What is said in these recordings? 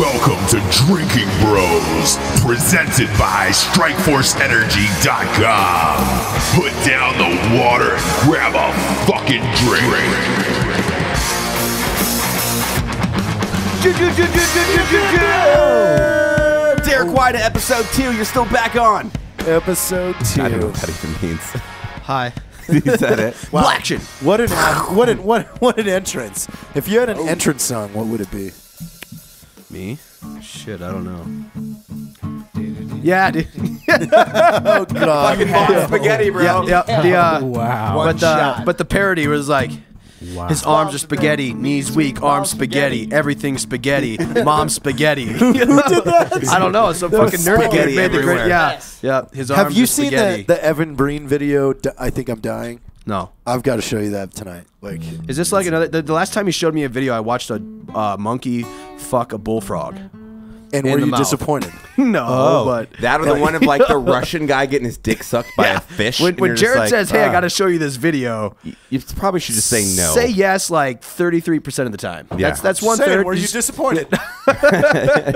Welcome to Drinking Bros, presented by StrikeForceEnergy.com. Put down the water and grab a fucking drink. Derek Weida, episode 2. You're still back on. Episode 2. I don't know what that even means. Hi. You said it. Wow. Blaction. What an entrance. If you had an entrance song, what would it be? Me? Shit, I don't know. Yeah, dude. Oh god. Fucking bomb spaghetti, bro. Wow. But the parody was like, his arms are spaghetti, knees weak, arms spaghetti, everything spaghetti, mom spaghetti. Who did that? I don't know. Some fucking nerd kid made the great. Yeah. His arms. Have you are seen spaghetti. the Evan Breen video? I think I'm dying. No. I've got to show you that tonight. Like, Is this like another? The last time he showed me a video, I watched a monkey fuck a bullfrog. and in were the you mouth. disappointed? No, but That or the one of like the Russian guy getting his dick sucked by a fish. when and you're just Jared like, says, "Hey, I got to show you this video," you probably should just say no. Say yes like 33% of the time. Yeah. That's one Say it, third. were you disappointed?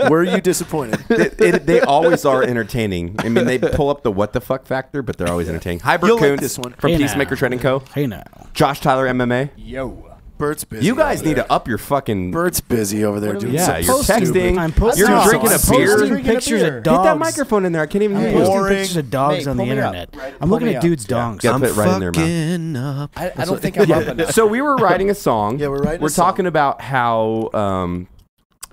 Were you disappointed? They always are entertaining. I mean, they pull up the what the fuck factor, but they're always entertaining. Hi, Bert You'll like Koontz this one. from Hey Peacemaker now. Trading Co. Hey now. Josh Tyler MMA. Yo. Bert's busy. You guys over need there. to up your fucking. Bert's busy over there doing Yeah, something you're stupid. texting. I'm posting. You're No, drinking I'm a beer. posting pictures of dogs. Get that microphone in there. I can't even hear I'm you. posting Boring. pictures of dogs Mate, on the pull me up. internet. Right, I'm pull looking me at up. dudes' dongs. Gotta put it right in their mouth. Up. I don't think I'm up enough. So we were writing a song. Yeah, we're writing a We're song. talking about how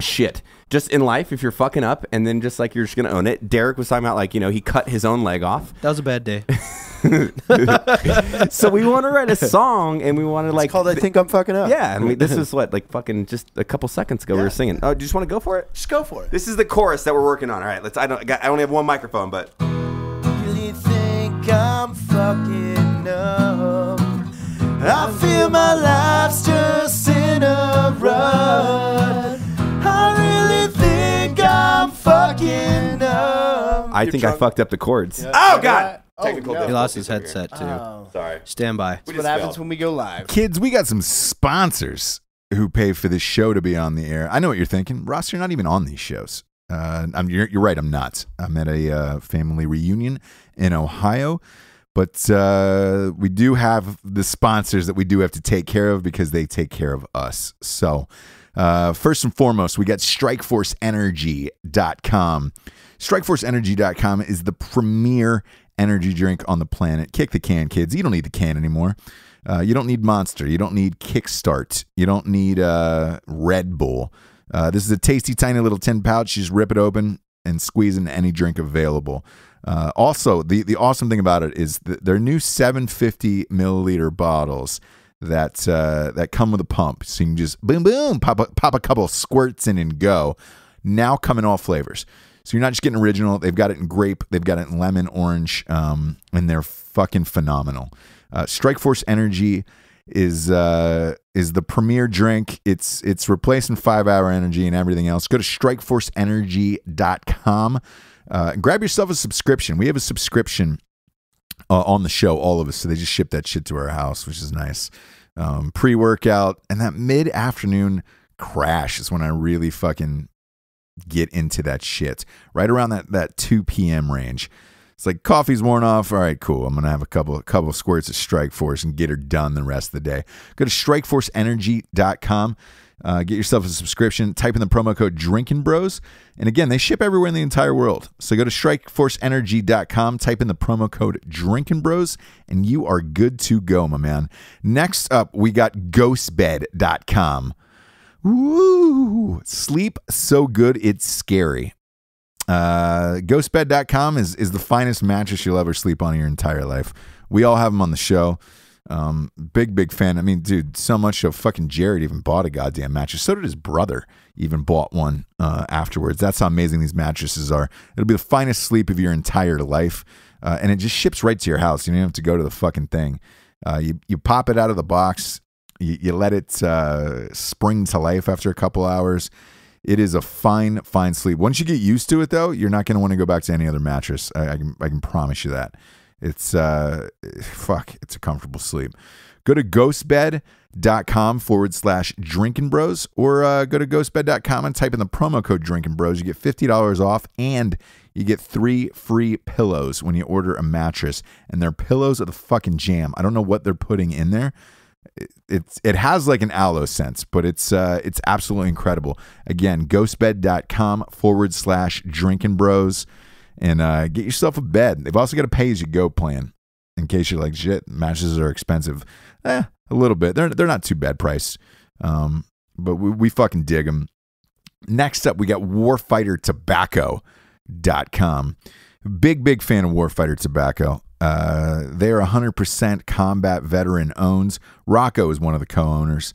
shit. Just in life, if you're fucking up and then just like you're just gonna own it. Derek was talking about like, you know, he cut his own leg off. That was a bad day. So we want to write a song and we want to like It's called I Think I'm Fucking Up. yeah, I mean this is what like fucking just a couple seconds ago we were singing. Oh, do you just want to go for it? Just go for it. This is the chorus that we're working on. All right, let's. I only have one microphone, but Really think I'm fucking up. I feel my life's just in a rut. I really think I'm fucking up. I think I fucked up the chords. Yeah. Oh God! Oh, Technical no. He lost his difficulties over headset too. Oh. here. Sorry. Stand by. That's what happens when we go live. Kids, we got some sponsors who pay for this show to be on the air. I know what you're thinking. Ross, you're not even on these shows. You're right, I'm not. I'm at a family reunion in Ohio. But we do have the sponsors that we do have to take care of because they take care of us. So first and foremost, we got StrikeForceEnergy.com. StrikeForceEnergy.com is the premier energy drink on the planet. Kick the can, kids. You don't need the can anymore. You don't need Monster. You don't need Kickstart. You don't need Red Bull. This is a tasty, tiny little tin pouch. You just rip it open and squeeze into any drink available. Also, the awesome thing about it is their new 750 milliliter bottles that come with a pump. So you can just boom, boom, pop a couple squirts in and go. Now come in all flavors. So you're not just getting original. They've got it in grape. They've got it in lemon, orange, and they're fucking phenomenal. Strikeforce Energy is the premier drink. It's replacing 5 Hour Energy and everything else. Go to StrikeForceEnergy.com. Grab yourself a subscription. We have a subscription on the show, all of us. So they just ship that shit to our house, which is nice. Pre-workout and that mid-afternoon crash is when I really fucking get into that shit. Right around that 2 p.m. range. It's like coffee's worn off. All right, cool. I'm gonna have a couple of squirts of Strikeforce and get her done the rest of the day. Go to StrikeForceEnergy.com. Get yourself a subscription. Type in the promo code Drinkin' Bros. And again, they ship everywhere in the entire world. So go to StrikeForceEnergy.com. Type in the promo code Drinkin' Bros. And you are good to go, my man. Next up, we got GhostBed.com. Woo! Sleep so good it's scary. Ghostbed.com is the finest mattress you'll ever sleep on in your entire life. We all have them on the show. Big fan. I mean, dude, so much so fucking Jared even bought a goddamn mattress. So did his brother, even bought one afterwards. That's how amazing these mattresses are. It'll be the finest sleep of your entire life. And it just ships right to your house. You don't have to go to the fucking thing. You pop it out of the box. You let it spring to life after a couple hours. It is a fine sleep. Once you get used to it, though, you're not going to want to go back to any other mattress. I can promise you that. It's it's a comfortable sleep. Go to ghostbed.com/drinking bros, or go to ghostbed.com and type in the promo code drinking bros. You get $50 off, and you get 3 free pillows when you order a mattress. And their pillows are the fucking jam. I don't know what they're putting in there. It has like an aloe scent, but it's absolutely incredible. Again, ghostbed.com/drinking bros, and get yourself a bed. They've also got a pay as you go plan in case you're like, shit, mattresses are expensive. A little bit. They're not too bad priced, but we fucking dig them. Next up, we got warfightertobacco.com. Big fan of Warfighter Tobacco. They are 100% combat veteran owns. Rocco is one of the co-owners.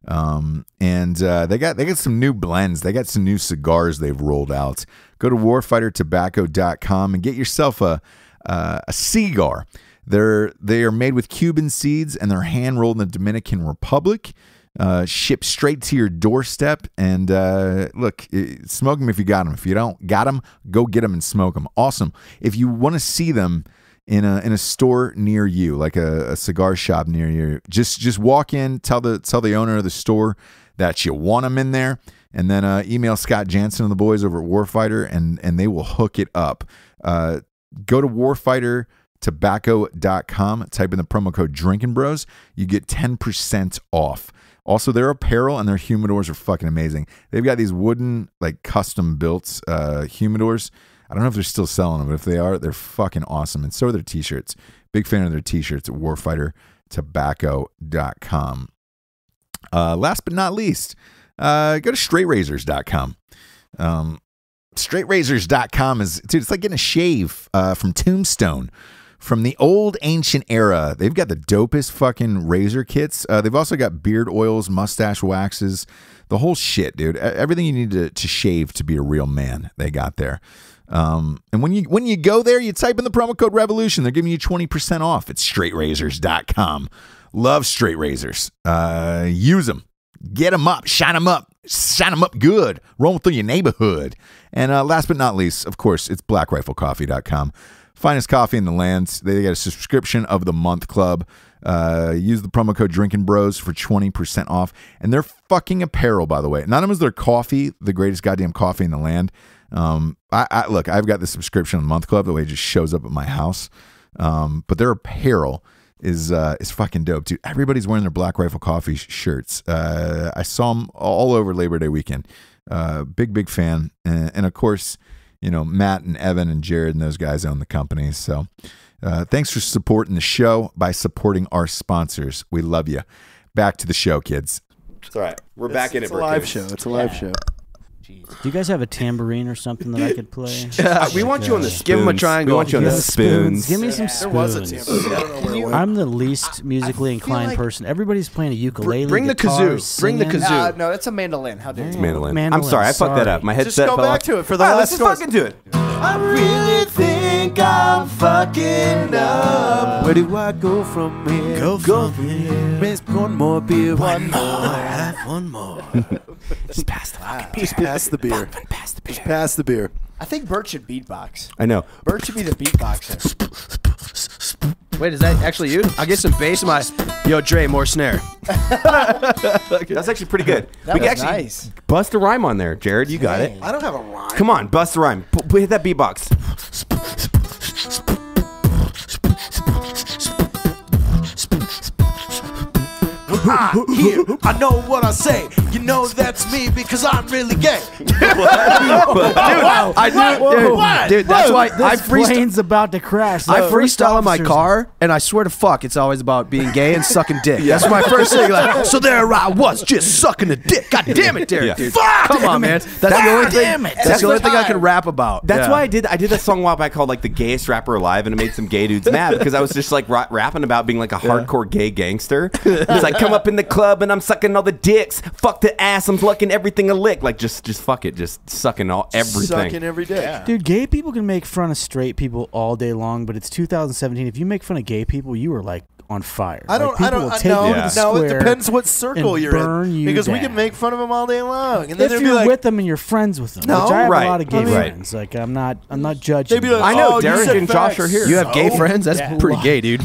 And they got some new blends. They got some new cigars they've rolled out. Go to warfightertobacco.com and get yourself a cigar. They are made with Cuban seeds, and they're hand rolled in the Dominican Republic. Shipped straight to your doorstep. And look, smoke them if you got them. If you don't got them, go get them and smoke them. Awesome. If you want to see them in a store near you, like a cigar shop near you, just walk in, tell the owner of the store that you want them in there, and then email Scott Jansen and the boys over at Warfighter, and they will hook it up. Go to warfightertobacco.com, type in the promo code Drinking Bros. You get 10% off. Also, their apparel and their humidors are fucking amazing. They've got these wooden, like, custom built humidors. I don't know if they're still selling them, but if they are, they're fucking awesome. And so are their t-shirts. Big fan of their t-shirts at warfightertobacco.com. Last but not least, go to straightrazors.com. Straightrazors.com is, dude, it's like getting a shave from Tombstone. From the old ancient era. They've got the dopest fucking razor kits. They've also got beard oils, mustache waxes, the whole shit, dude. Everything you need to shave to be a real man, they got there. And when you go there, you type in the promo code Revolution. They're giving you 20% off at straightrazors.com. Love straight razors. Use them. Get them up. Shine them up good. Roll them through your neighborhood. And last but not least, of course, it's blackriflecoffee.com. Finest coffee in the land. They got a subscription of the month club. Use the promo code Drinking Bros for 20% off. And their fucking apparel, by the way. Not only is their coffee the greatest goddamn coffee in the land. Look, I've got the subscription of the month club. The way it just shows up at my house. But their apparel is fucking dope, dude. Everybody's wearing their Black Rifle Coffee shirts. I saw them all over Labor Day weekend. Big fan. And of course, you know, Matt and Evan and Jared and those guys own the company. So thanks for supporting the show by supporting our sponsors. We love you. Back to the show, kids. It's all right. We're back in it. It's a live show. It's a live show. Do you guys have a tambourine or something that I could play? We want you on the spoons. Give him a triangle. We want you on the spoons. Give me some spoons. There was a tambourine. I don't know where it went. I'm the least musically inclined person. Everybody's playing a ukulele. Bring the guitars, kazoo. Bring the singing. kazoo. No, that's a mandolin. How dare you? Mandolin. Mandolin, I'm sorry, I fucked that up. My Just headset go fell back off. to it for the All right, last let's just fucking do it. I really think I'm fucking up. Where do I go from here? Go from here. Miss one more beer. One more. Have one more. Just pass the fucking beer. Just pass the beer. Pass the beer. Just pass the beer. I think Bert should beatbox. I know. Bert should be the beatboxer. Wait, is that actually you? I'll get some bass in my... Yo, Dre, more snare. That's actually pretty good. That we can was actually nice. bust a rhyme on there, Jared. You got it. I don't have a rhyme. Come on, bust a rhyme. Hit that beatbox. I know what I say. You know that's me because I'm really gay. Dude, that's why I This freestyle. plane's about to crash. I The first freestyle in my officer's- car, and I swear to fuck, it's always about being gay and sucking dick. That's my first thing. Like, so there I was, just sucking a dick. God damn it, Derek, dude. Fuck! Come on, man. That's the only thing. That's the only thing I can rap about. That's Yeah. why I did that song a while back called like the gayest rapper alive, and it made some gay dudes mad because I was just like rapping about being like a hardcore gay gangster. It's like come up in the club and I'm sucking all the dicks. Fuck the ass, I'm fucking everything a lick. Like just fuck it, just sucking all everything. Sucking every day. Dude, gay people can make fun of straight people all day long, but it's 2017. If you make fun of gay people, you are like on fire. I don't. Like, people will take you to the No, square it depends what circle and you're burn in. you Because we down. can make fun of them all day long, and then If they'll be you're like, with them and you're friends with them, No, which I have right. a lot of gay I mean- friends. Like I'm not judging. They'd be like, I know "Oh, you Derek said and Josh facts." are here. You have gay friends? That's pretty gay, dude.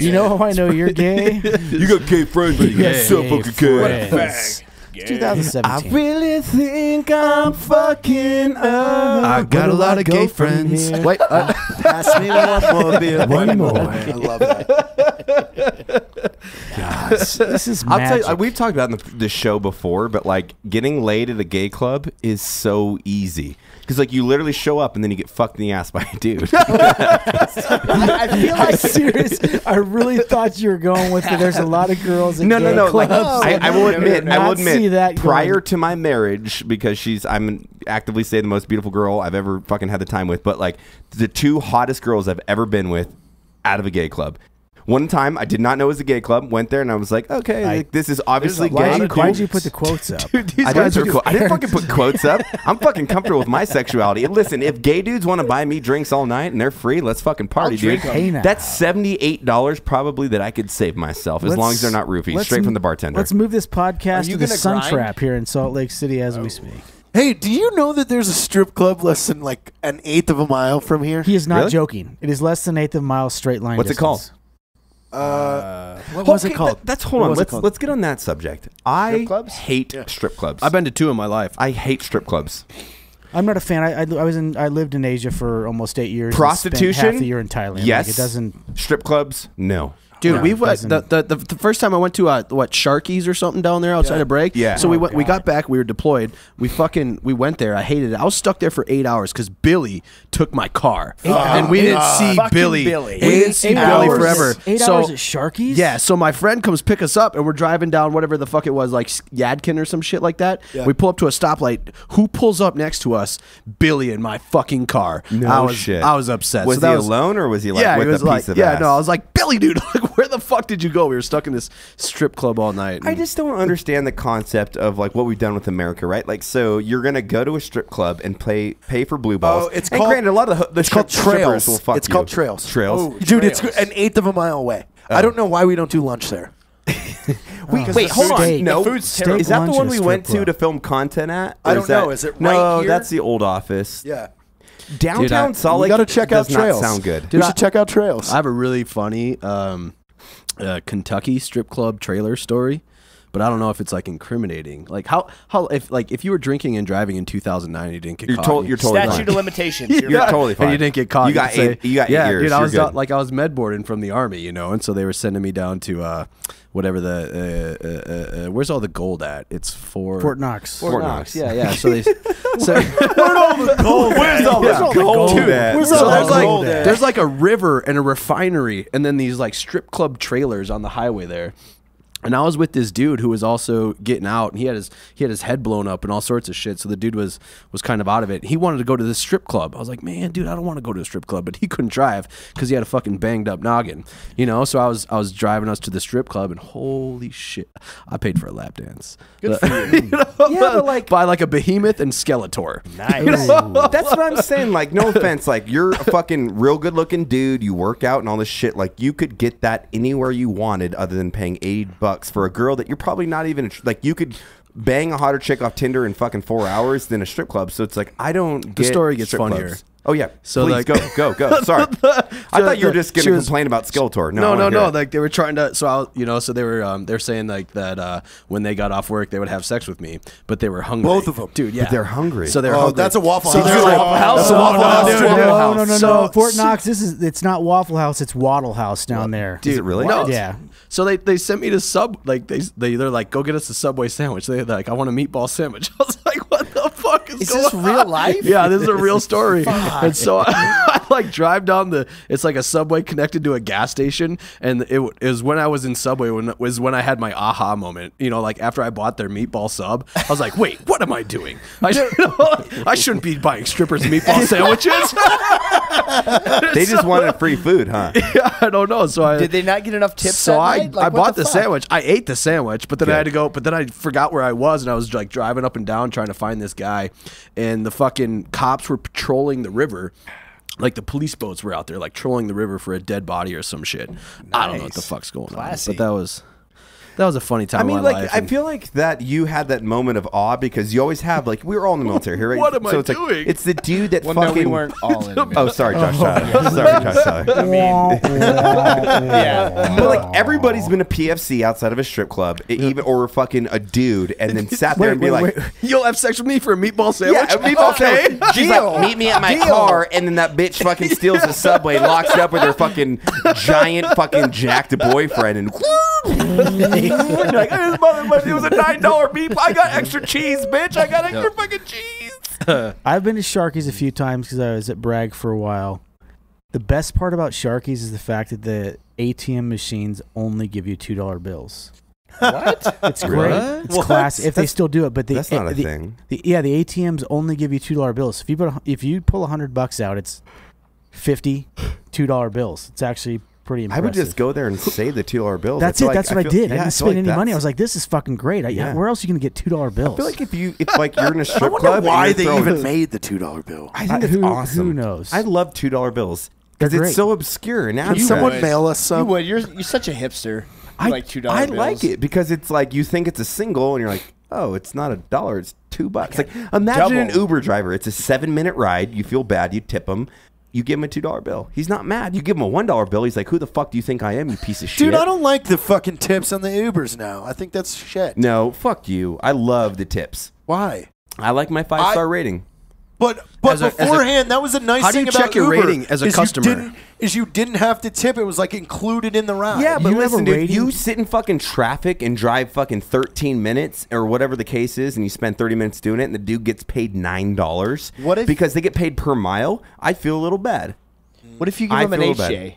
you know how I know you're gay? You got gay friends, but you got so fucking friends. It's 2017. really think I'm fucking up. I got a lot of gay friends. Wait, Pass me one more beer. One more. I love that. This is I'll tell magic. you, we've talked about it in the show before, but like getting laid at a gay club is so easy. Because like you literally show up and then you get fucked in the ass by a dude. I feel I'm like serious. I really thought you were going with it. There's a lot of girls. At No. gay Like, clubs. I will admit, See that prior going. to my marriage, because I'm actively say the most beautiful girl I've ever fucking had the time with, but like the two hottest girls I've ever been with out of a gay club. One time, I did not know it was a gay club. Went there and I was like, okay, like, this is obviously gay. Why'd you put the quotes up? I didn't fucking put quotes up. I'm fucking comfortable with my sexuality. And listen, if gay dudes want to buy me drinks all night and they're free, let's fucking party, dude. Hey now. That's $78 probably that I could save myself as long as they're not roofies, straight from the bartender. Let's move this podcast you to the gonna Sun grind? Trap here in Salt Lake City as we speak. Hey, do you know that there's a strip club less than like an eighth of a mile from here? He is not Really? joking. It is less than an eighth of a mile straight line. What's it called? distance. What was it called? Hold on. What was it called? Let's get on that subject. I clubs? hate strip clubs. I've been to 2 in my life. I hate strip clubs. I'm not a fan. I lived in Asia for almost 8 years. and Prostitution? spent half the year in Thailand. Yes. Like, it doesn't. Strip clubs? No. Dude, No, we it went doesn't. the first time I went to what Sharky's or something down there outside of break. Yeah. So Oh, we got back. We were deployed. We went there. I hated it. I was stuck there for 8 hours because Billy took my car, and we didn't see Fucking Billy. Billy. We didn't see Eight Billy hours? forever. 8 so, hours at Sharky's? Yeah. So my friend comes pick us up, and we're driving down whatever the fuck it was, like Yadkin or some shit like that. Yeah. We pull up to a stoplight. Who pulls up next to us? Billy in my fucking car. No shit. I was upset. Was So that he alone or was he like yeah, with he was a like, piece of yeah, ass? no, I was like, Billy, dude, like, where the fuck did you go? We were stuck in this strip club all night. I just don't understand the concept of like what we've done with America, right? Like, so you're gonna go to a strip club and pay for blue balls. Oh, it's and called- granted, a lot of the It's called strippers Trails. will fuck It's you. called Trails. Trails. Dude, it's Trails. an eighth of a mile away. I don't know why we don't do lunch there. Wait, hold on. steak. No, The food's Steak terrible. is that the lunch one at a we strip went to club. film content at? I Or don't know. Is it right no? here? That's the old office. Yeah. Downtown Salt You Lake. got to check out does Trails. Not sound good. You should check out Trails. I have a really funny Kentucky strip club trailer story, but I don't know if it's like incriminating. Like how if you were drinking and driving in 2009 and you didn't get caught. You're totally Statute fine. of limitations. You're totally fine. And you didn't get caught. You got could say, you got 8 yeah, years. dude. I You're was good. I was med boarding from the army, and so they were sending me down to whatever the where's all the gold at? It's Fort Knox. Fort Knox. Yeah. So they so Where's all the gold at? Where's so all there's that like gold at? there's like a river and a refinery, and then these like strip club trailers on the highway there. And I was with this dude who was also getting out, and he had his head blown up and all sorts of shit. So the dude was kind of out of it. He wanted to go to this strip club. I was like, man, dude, I don't want to go to a strip club, but he couldn't drive because he had a fucking banged up noggin, So I was driving us to the strip club, and holy shit, I paid for a lap dance. Good for you. Yeah, but like by like a behemoth and Skeletor. Nice. that's what I'm saying. Like, no offense. Like, you're a fucking real good looking dude. You work out and all this shit. Like, you could get that anywhere you wanted other than paying $80 for a girl that you're probably not even like. You could bang a hotter chick off Tinder in fucking 4 hours than a strip club. So it's like, I don't get The story gets strip funnier. clubs. Oh yeah. So, please like- go. Sorry. I thought you were just she gonna was- complain about Skeletor. No, I wanna No. hear it. Like they were trying to. So so they were. They're saying like that when they got off work, they would have sex with me, but they were hungry. Both of them. dude. Yeah, But they're hungry. So they're Oh, hungry. that's a Waffle So House. they're That's a like- Waffle House. That's a Waffle House. Dude, Dude, No. So- Fort Knox. It's not Waffle House. It's Waddle House down there. Is it really? No. Yeah. So they sent me to they're like, go get us a Subway sandwich. They're like, I want a meatball sandwich. I was like, what the fuck is Is going this on? real life? Yeah, this is a real story. And so I like drive down it's like a Subway connected to a gas station, and it was when I was in Subway when I had my aha moment. Like after I bought their meatball sub, I was like, wait, what am I doing? I shouldn't be buying strippers meatball sandwiches. They just wanted free food, huh? Yeah, I don't know. So Did they not get enough tips? So that I night? Like, I what bought the fuck? sandwich. I ate the sandwich, but then I Good. had to go. But then I forgot where I was, and I was like driving up and down trying to find this guy, and the fucking cops were patrolling the river. like the police boats were out there like trolling the river for a dead body or some shit. I don't know what the fuck's going Classy. on, but that was a funny time. I mean, of my like, life, I and- feel like that you had that moment of awe because you always have, like, we were all in the military here, right? What am I it's doing? Like, it's the dude that Well, fucking. no, we weren't all in. Oh, sorry, Josh. Sorry, Josh. I mean, yeah. But like everybody's been a PFC outside of a strip club, even or fucking a dude, and then sat there and be like, you'll have sex with me for a meatball sandwich? "Yeah, a meatball sandwich." She's like, "Meet me at my car," and then that bitch fucking steals the subway, locks it up with her fucking giant fucking jacked boyfriend, and you're like, "This motherfucker, it was a $9 beef. I got extra cheese, bitch. I got extra fucking cheese." I've been to Sharky's a few times because I was at Bragg for a while. The best part about Sharky's is the fact that the ATM machines only give you $2 bills. What? It's great. It's class if they still do it, but That's not a thing. The ATMs only give you $2 bills. If you pull $100 out, it's 50 $2 bills. It's actually pretty impressive. I would just go there and save the $2 bills. That's I it. feel That's like- what I feel- did. yeah, I didn't feel spend any money. I that's- was like, this is fucking great. Yeah. Where else are you going to get $2 bills? I feel like if like you're in a strip I wonder club, why and they you're throwing- even made the $2 bill. I think it's who awesome. who knows? I love $2 bills because They're it's great. so obscure. Now Can you someone guys- mail us You some? would. You're such a hipster. You I like $2 I bills. like it because it's like you think it's a single, and you're like, oh, it's not $1, it's $2. Like imagine an Double. Uber driver. It's a 7-minute ride. You feel bad. You tip him. You give him a $2 bill. He's not mad. You give him a $1 bill. He's like, who the fuck do you think I am, you piece of shit? Dude, I don't like the fucking tips on the Ubers now. I think that's shit. No, fuck you. I love the tips. Why? I like my 5-star rating. But As a- beforehand, that was a nice How do thing you about check your Uber, rating as a is customer? you didn't have to tip. It was like included in the ride. Yeah, but You have a listen, dude, rating? you sit in fucking traffic and drive fucking 13 minutes or whatever the case is, and you spend 30 minutes doing it, and the dude gets paid $9 What if- because they get paid per mile. I feel a little bad. What if you give I him an feel bad. HJ?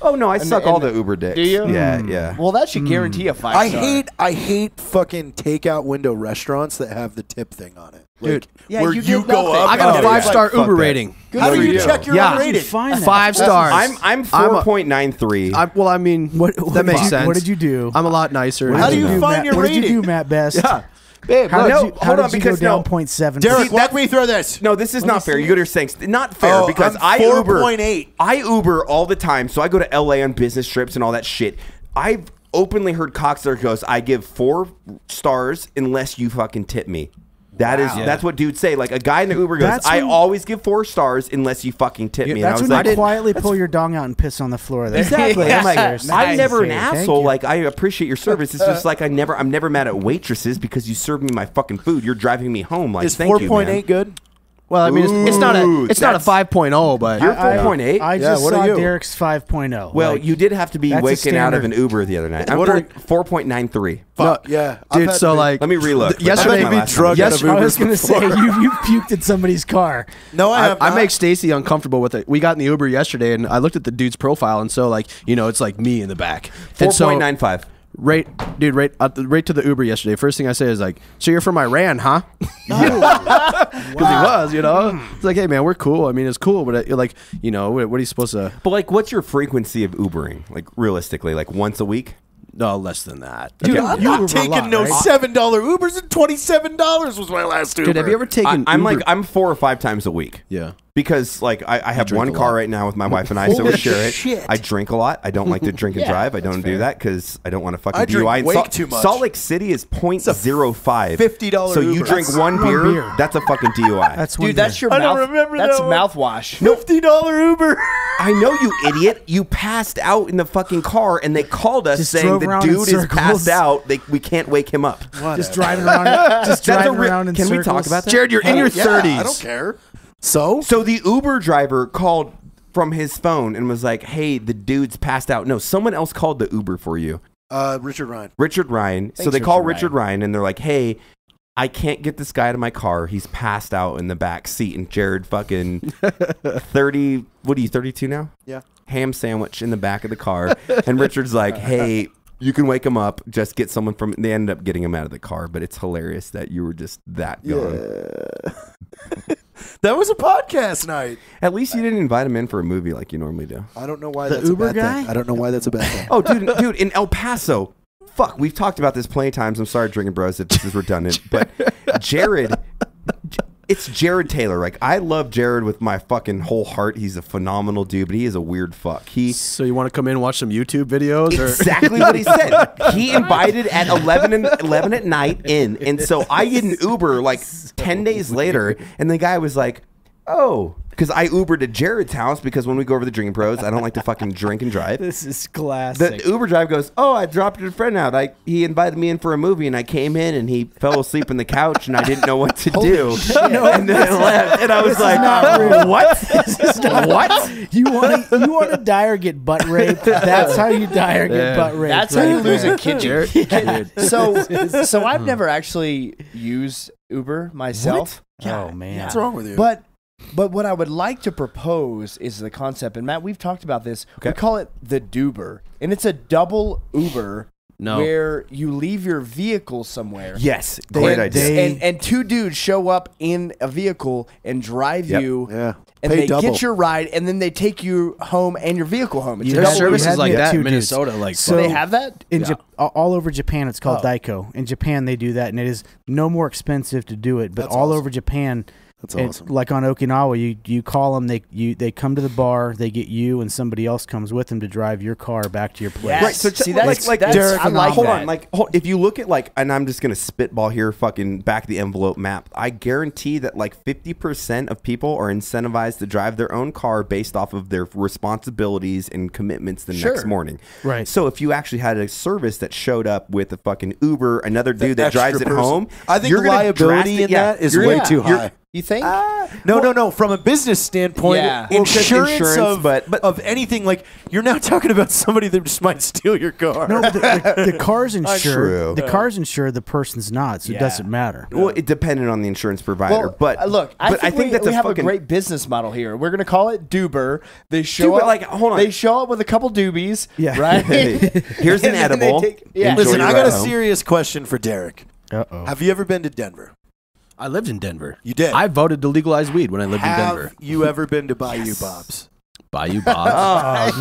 Oh no, I suck all and- the Uber dicks. Do you? Yeah, yeah. Well, that should guarantee a 5 I star. hate fucking takeout window restaurants that have the tip thing on it. Like, Dude, yeah, where you you did go nothing. up. I got a and it's 5-star fuck Uber that. rating. How do for you you. check your Yeah. own How did you rating? find that? 5 stars. I'm I'm a- 4.93. Well, I mean, What that makes did you- sense. What did you do? I'm a lot nicer. How do you Matt? find your What did you rating? do, Matt Best? Yeah. Babe, How look. did No, you, how hold did on, you because go down no. 0.7? Derek, See, walk me through this. No, this is not fair. You go to your saying not fair Oh, because I'm I Uber 4.8. I Uber all the time, so I go to LA on business trips and all that shit. I've openly heard Coxler goes, I give 4 stars unless you fucking tip me. That's what dudes say. Like a guy in the Uber goes, That's I when- always give 4 stars unless you fucking tip me. And I That's was when like, you quietly pull your dong out and piss on the floor. There. exactly. I'm like, Nice. I'm never an Thank asshole. you. Like I appreciate your service. It's just like I'm never mad at waitresses because you serve me my fucking food. You're driving me home. Like Is thank you, man. 4.8 good? Well, I mean, it's not Ooh, a 5.0, but You're 4.8. I Yeah, just what saw are you? Derek's 5.0. Well, Like, you did have to be that's a waking out of an standard. Uber the other night. I'm What are- 4.93. Fuck, yeah. I've dude. had So to be- like, Let me relook. yesterday I've had to be drugged out of I was Ubers going to say before. you puked in somebody's car. No, I have I not. make Stacy uncomfortable with it. We got in the Uber yesterday, and I looked at the dude's profile, and so like, it's like me in the back. And so 4.95. right to the Uber yesterday. First thing I say is like, "So you're from Iran, huh?" Because he was, It's like, hey man, we're cool. I mean, it's cool, but like, what are you supposed to? But like, what's your frequency of Ubering? Like realistically, like once a week? No, less than that. Dude, Okay. I'm You not Uber a taking lot, no right? $7 Ubers, and $27 was my last Uber. Dude, have you ever taken? I'm Uber? like I'm 4 or 5 times a week. yeah. Because like I have drink one a car lot. right now with my wife and I, so we Holy share it. shit. I drink a lot. I don't like to drink and Yeah, drive. I that's don't do fair. that because I don't want to fucking I drink DUI. And way too much. Salt Lake City is 0.05. $50 So you Uber. drink That's one one beer, beer. that's a fucking DUI. That's one Dude, that's beer. your I don't mouth. remember That's that one. mouthwash. $50 Uber. I know, you idiot. You passed out in the fucking car, and they called us Just saying drove the around in dude is circles. passed out. We can't wake him up. Just driving around. Just That's a driving real- around in Can we circles. talk about that? Jared, you're in your Yeah, 30s. I don't care. So? So the Uber driver called from his phone and was like, "Hey, the dude's passed out." No, someone else called the Uber for you. Richard Ryan. Richard Ryan. So Thanks, they call Richard Richard Ryan and they're like, "Hey, I can't get this guy out of my car. He's passed out in the back seat." And Jared fucking 30, what are you, 32 now? Yeah. Ham sandwich in the back of the car. And Richard's like, "Hey, you can wake him up. Just get someone from," they ended up getting him out of the car, but it's hilarious that you were just that gone. That was a podcast night. At least you didn't invite him in for a movie like you normally do. I don't know why The that's Uber a bad guy? thing. I don't know why that's a bad thing. Oh, dude, in El Paso. Fuck, we've talked about this plenty of times. I'm sorry, Drinking Bros, if this is redundant. But Jared, It's Jared Taylor. Like, I love Jared with my fucking whole heart. He's a phenomenal dude, but he is a weird fuck. So you want to come in and watch some YouTube videos? Or? Exactly what he said. He invited at 11 at night in. And so I get an Uber like 10 days later, and the guy was like, oh, because I Ubered to Jared's house because when we go over the Drinking Pros, I don't like to fucking drink and drive. This is classic. The Uber driver goes, oh, I dropped your friend out. He invited me in for a movie, and I came in, and he fell asleep on the couch, and I didn't know what to do. And then I left, and I was like, what? What? You want to die or get butt raped? That's how you die or get butt raped. That's how you lose a kidney. So I've never actually used Uber myself. Oh man, What's wrong with you? But what I would like to propose is the concept, and Matt, we've talked about this. Okay. We call it the Doober, and it's a double Uber where you leave your vehicle somewhere. Yes, great idea. And two dudes show up in a vehicle and drive you. Yeah. And Pay they double. get your ride, and then they take you home and your vehicle home. It's a There's double services Uber. like that in two dudes. Minnesota. Like, So- They have that? in all over Japan, it's called Oh. Daiko. In Japan, they do that, and it is no more expensive to do it. But That's all awesome. over Japan, That's awesome. like on Okinawa, you call them. They come to the bar. They get you, and somebody else comes with them to drive your car back to your place. Yes. Right, so See, that's like that's- Derek. I like hold that. on, if you look at and I'm just gonna spitball here, fucking back of the envelope map. I guarantee that 50% of people are incentivized to drive their own car based off of their responsibilities and commitments the next morning. Right. So if you actually had a service that showed up with a fucking Uber, another dude that drives it extra person. home, I think you're gonna liability in that is way too high. You think? No. From a business standpoint, Yeah. Well, 'cause insurance insurance, of, but- of anything, you're now talking about somebody that just might steal your car. No, but the car's True. insured. The car's insured. The person's not, so it doesn't matter. Well, it depended on the insurance provider, but look, I think that's we a have fucking a great business model here. We're gonna call it Doober. They show Dude, but, up. hold on. They show up with a couple doobies. Yeah. Right. Here's an And then they edible. yeah. Enjoy Listen, your I got ride a home. serious question for Derek. Uh-oh. Have you ever been to Denver? I lived in Denver. You did? I voted to legalize weed when I lived in Denver. Have you ever been to Bayou Bob's? Bayou Bob's.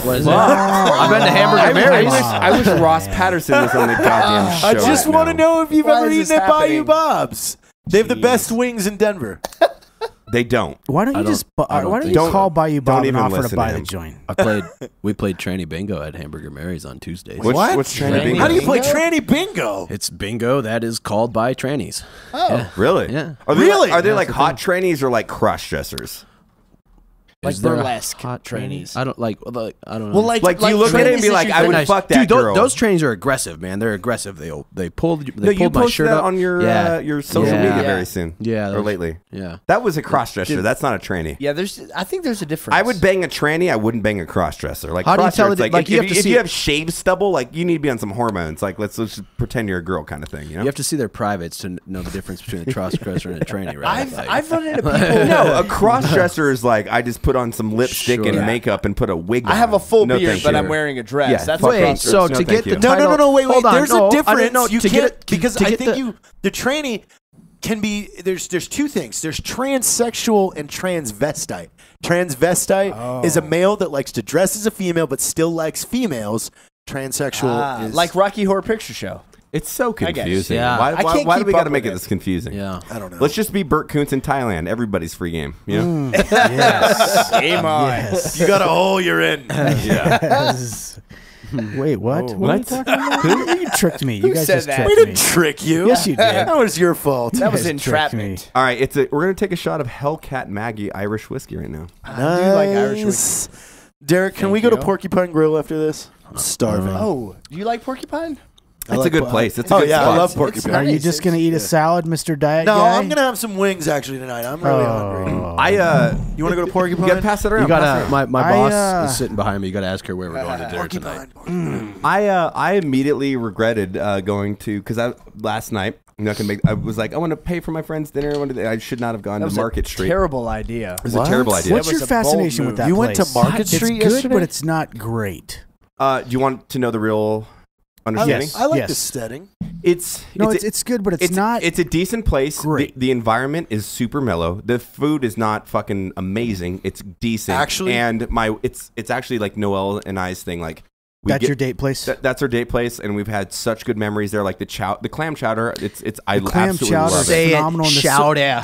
What is that? I've been to Hamburger Mary's. I wish Ross Patterson was on the goddamn show. I just right want to now. know if you've Why ever is eaten this at Bayou happening? Bob's. They have the best wings in Denver. They don't. Why don't you just? Why don't you think call so. Bayou Bob and even offer to listen buy to the him. joint? We played tranny bingo at Hamburger Mary's on Tuesdays. What's tranny Tranny bingo? How do you play Bingo? tranny bingo? It's bingo that is called by trannies. Oh, Really? Yeah. Are they Really? Are they like hot trannies or like cross dressers? like Is there a burlesque hot trannies. I don't I don't know. Well, like you look at it and be trannies like, is I your would thing. fuck that Dude, girl. those trains are aggressive, man. They're aggressive. They pulled No, you my posted shirt that up on your social Yeah. media Yeah. very soon. Yeah, or those- lately. Yeah. That was a cross dresser. That's not a tranny. Yeah, I think there's a difference. I would bang a tranny. I wouldn't bang a cross dresser. Like How do you cross tell dresser, it- like, you have to if see you it- have shaved stubble, like you need to be on some hormones. Like let's just pretend you're a girl kind of thing. You know. You have to see their privates to know the difference between a cross dresser and a tranny, right? I've run into people. No, a cross dresser is like I just put on some lipstick and Sure. makeup and put a wig. I have a full No, beard, thank but you. I'm wearing a dress. Yeah, That's fuck a cross cross dresser. so No, to thank get you. the No, title, wait. hold on, There's no, a I didn't difference. know, You to can't, get it- because to I get think the tranny can be, there's two things. There's transsexual and transvestite. Transvestite is a male that likes to dress as a female but still likes females. Transsexual is like Rocky Horror Picture Show. It's so guess. confusing. Yeah. Why, I why, can't why do keep we got up to make with it it. this confusing? Yeah. I don't know. Let's just be Burt Koontz in Thailand. Everybody's free game. You know? Yes. Game on. Yes. You got a hole you're in. Yes. Wait, what? What are you talking about? You tricked me. You guys said just that? tricked We me. didn't trick you. Yes, you did. That was your fault. That was guys tricked entrapment. All right, we're gonna take a shot of Hellcat Maggie Irish whiskey right now. I do like Irish Nice. whiskey. Derek, can Thank we go to you. Porcupine Grill after this? I'm starving. Oh, do you like porcupine? I It's like a good po- place. It's a Oh good yeah, spot. I love It's Porcupine. Are you nice. just gonna eat a salad, Mr. Diet No, Guy? I'm gonna have some wings actually tonight. I'm really hungry. Oh. You want to go to You Porcupine? gotta pass it around. You pass it gotta. around. My I, boss is sitting behind me. You gotta ask her where we're going to dinner tonight. I immediately regretted going to because last night I'm not gonna make. I was like I want to pay for my friend's dinner. I should not have gone That to was Market a Street. terrible idea. It was a terrible idea. What's That was your a bold fascination move. with that You went to place? Market It's Street good, yesterday? but it's not great. Do you want to know the real understanding? Yes. I like Yes. the setting. It's No, it's, it's good, but it's not. It's a decent place. great. The environment is super mellow. The food is not fucking amazing. It's decent. Actually- and it's actually like Noel and I's thing. Like That's your date place. That's our date place, and we've had such good memories there. Like the clam chowder, I clam absolutely chowder love is it. phenomenal. And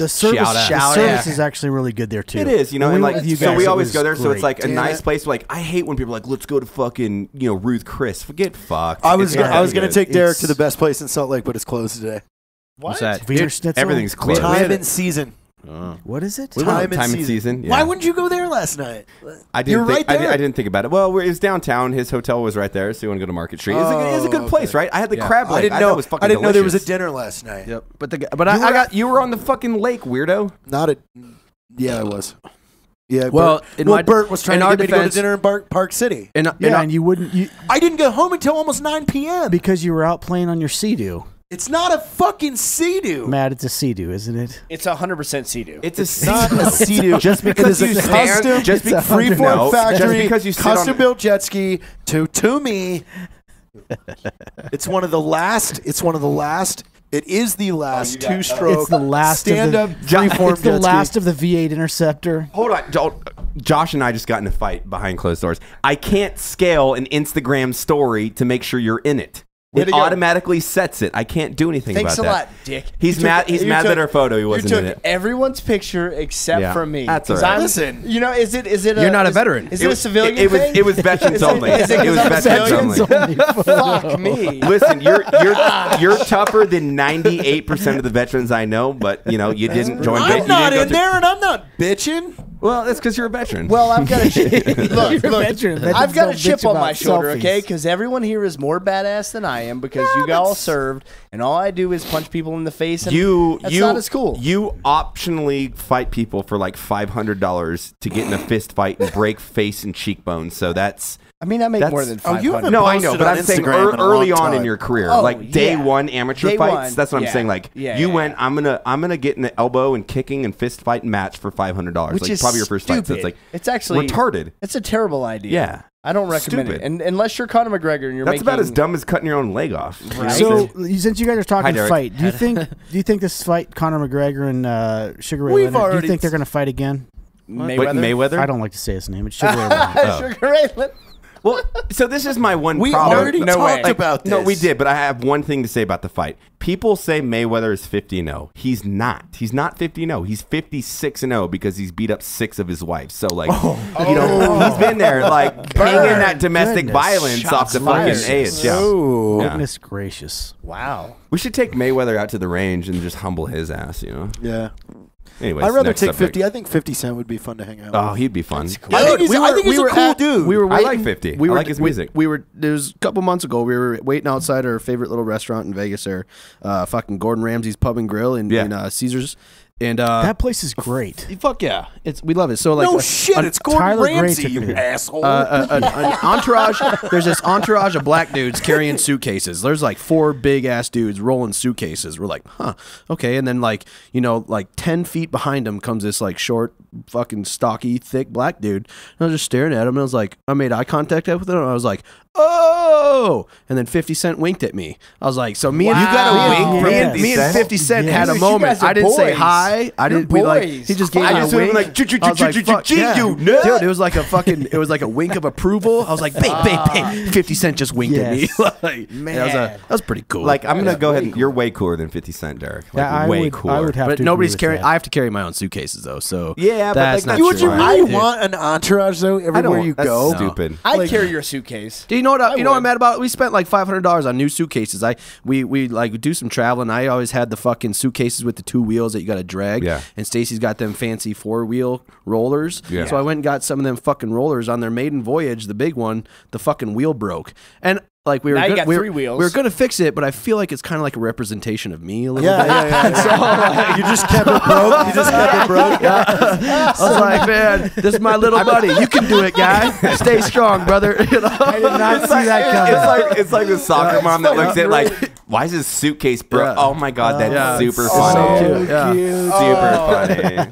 the service is actually really good there too. It is, you know, When and we like went with you so guys, we it always was go there. So it's great. like a nice place. Like I hate when people are like, let's go to fucking Ruth Chris. Forget fucked. I was gonna good. take Derek to the best place in Salt Lake, but it's closed today. What's that? Wiener Schnitzel? Everything's closed. Time and season. What is it? Time and season. Yeah. Why wouldn't you go there last night? I didn't think about it. Well, it was downtown. His hotel was right there, so you want to go to Market Street. It was a good place, right? I had the crab leg. I didn't know there was a delicious. dinner last night. Yep. But You were on the fucking lake, weirdo. Yeah, I was. Yeah. Well, Bert was trying to get me to go to dinner in Park City. And you wouldn't. I didn't get home until almost 9 p.m. because you were out playing on your Sea-Doo. It's not a fucking Sea-Doo. Matt, it's a Sea-Doo, isn't it? It's 100% Sea-Doo. It's not a Sea-Doo. Just because you stand, just freeform factory, just because you sit on custom built jet ski to me. It's one of the last. It is the last two-stroke. It's the last stand-up freeform. It's the jet last ski. of the V8 Interceptor. Hold on, Josh and I just got in a fight behind closed doors. I can't scale an Instagram story to make sure you're in it. It automatically sets it. I can't do anything Thanks about that. Thanks a lot, Dick. He's mad that our photo he wasn't in You it. took everyone's picture except for me. That's all right. Listen, you know, is it? You're not a veteran. Is it a civilian thing? It was veterans only. It was veterans only. Fuck me. Listen, you're tougher than 98% of the veterans I know, but you didn't join. I'm not in there, and I'm not bitching. Well, that's because you're a veteran. Well, I've got a look. Veteran. I've got a Veterans chip don't on bitch my about shoulder, selfies. okay? Because everyone here is more badass than I am because you got all served, and all I do is punch people in the face. And that's not as cool. You optionally fight people for like $500 to get in a fist fight and break face and cheekbones. So that's. I mean, I make more than 500. you haven't No, I know, posted but on I'm saying Instagram in a early long on in time. your career, Oh, like day yeah. one amateur Day fights. one, That's what I'm yeah. saying. Like you went, I'm gonna get in the elbow and kicking and fist fight match for $500. Which like is probably your first fight. So it's stupid. like It's actually retarded. It's a terrible idea. Yeah. I don't recommend Stupid. it, and unless you're Conor McGregor and you're That's making, about as dumb as cutting your own leg off. Right. So, since you guys are Hi, talking Derek. fight, do you think this fight, Conor McGregor and Sugar Ray Leonard, do you already think they're going to fight again? Mayweather? I don't like to say his name. It's Sugar Ray Leonard. Sugar Ray Leonard. Well, so this is my one We problem. already talked about this. No, we did, but I have one thing to say about the fight. People say Mayweather is 50-0. He's not. He's not 50-0. He's 56-0 because he's beat up 6 of his wives. So, like, he's been there, like, hanging that domestic Goodness. violence off the fucking edge. Yeah. Yeah. Goodness gracious. Wow. We should take Mayweather out to the range and just humble his ass, Yeah. Anyways, I'd rather next take subject. 50. I think 50 Cent would be fun to hang out Oh, with. he'd be fun. I think he's a cool dude. I like 50. I like his music. There was a couple months ago. We were waiting outside our favorite little restaurant in Vegas there, fucking Gordon Ramsay's Pub and Grill in Caesars. And That place is great. fuck yeah, we love it. So like No shit, it's Gordon Tyler Gray Ramsay, took you me there. asshole. an entourage. There's this entourage of black dudes carrying suitcases. There's like 4 big ass dudes rolling suitcases. We're like, huh, okay. And then like 10 feet behind him comes this like short, fucking stocky, thick black dude. And I was just staring at him. And I was like, I made eye contact with him. And I was like, oh. And then 50 Cent winked at me. I was like, so me and You got a wink from 50 me and Cent? 50 Cent Yes. had a Dude, you moment. guys are I didn't say boys. hi. I didn't. We like. boys. He just gave I me just a would've wink. been like, I was like, fuck, yeah. you nut. Dude, it was like a fucking. It was like a wink of approval. I was like, babe. 50 Cent just winked at me. Yes. Like, Man. that was pretty cool. Like, I'm going to go ahead and you're way cooler than 50 Cent, Derek. Like, Yeah, I way would, cooler. I would have but to nobody's agree with carrying. that. I have to carry my own suitcases though. So Yeah, but, that's like, not that's Would true. you fine. really Dude. want an entourage though I everywhere don't. you That's go? stupid. I'd carry your suitcase. Do you know what? I You know what I'm would. mad about? We spent like $500 on new suitcases. We like do some traveling. I always had the fucking suitcases with the 2 wheels that you got to drag. Yeah. And Stacy's got them fancy 4-wheel rollers. Yeah. So I went and got some of them fucking rollers on their maiden voyage. The big one, the fucking wheel broke. And like we were, Now you go- got we 3 were, wheels. we were gonna fix it, but I feel like it's kind of like a representation of me a little Yeah, bit. yeah. You just kept it broke. You just kept it broke. I was like, man, this is my little buddy. You can do it, guy. Stay strong, brother. You know? I did not see that coming. It's like the soccer mom that looks at like Why is his suitcase bro? Yeah. Oh my god, that's Yeah, super it's funny. so cute. Yeah. Super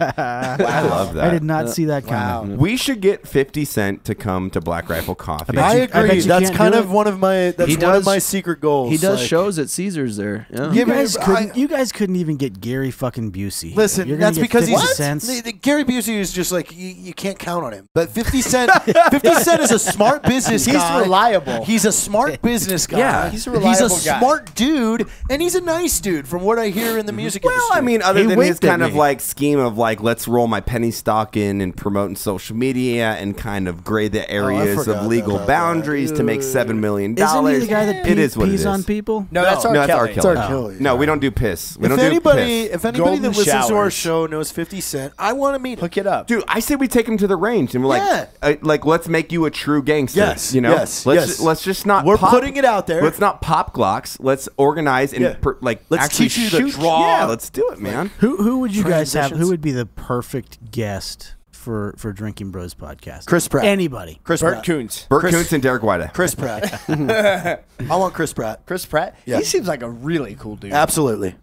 funny. I love that. I did not see that coming. We should get 50 Cent to come to Black Rifle Coffee. I I bet agree. you That's can't kind do of it. one of my. That's He one of does- my secret goals. He does like- shows at Caesars there. Yeah. Yeah, You guys couldn't even get Gary fucking Busey. Listen, You're gonna that's get because 50 he's cents. Gary Busey is just like you can't count on him. But 50 Cent, 50 Cent is a smart business guy. He's reliable. He's a smart business guy. Yeah, he's a reliable guy. smart dude, and he's a nice dude from what I hear in the music Well, industry. I mean, other He than his winked at kind of me. like scheme of like, let's roll my penny stock in and promoting social media and kind of grade the areas forgot of legal about that. boundaries to make $7 million. Isn't he the guy that it is what it pees is. on people? No, that's No, R. that's R. Kelly. Kelly. It's R. Kelly. No, we don't do piss. We don't if do anybody, piss. if anybody Golden that listens to our showers. show knows 50 Cent, I want to meet him. Hook it up. Dude, I say we take him to the range and we're Yeah. like, let's make you a true gangster. Yes, you know, yes, yes. Let's just not. We're pop, putting it out there. Let's not pop Glocks. Let's organize and Yeah. let's actually teach you shoot. to draw. Yeah, let's do it, man. Who would you guys have? Transitions. Who would be the perfect guest for Drinking Bros podcast? Chris Pratt. Anybody. Chris Bert Pratt. Koontz. Bert Chris- Koontz and Derek Weida. Chris Pratt. I want Chris Pratt. Chris Pratt. Yeah. He seems like a really cool dude. Absolutely.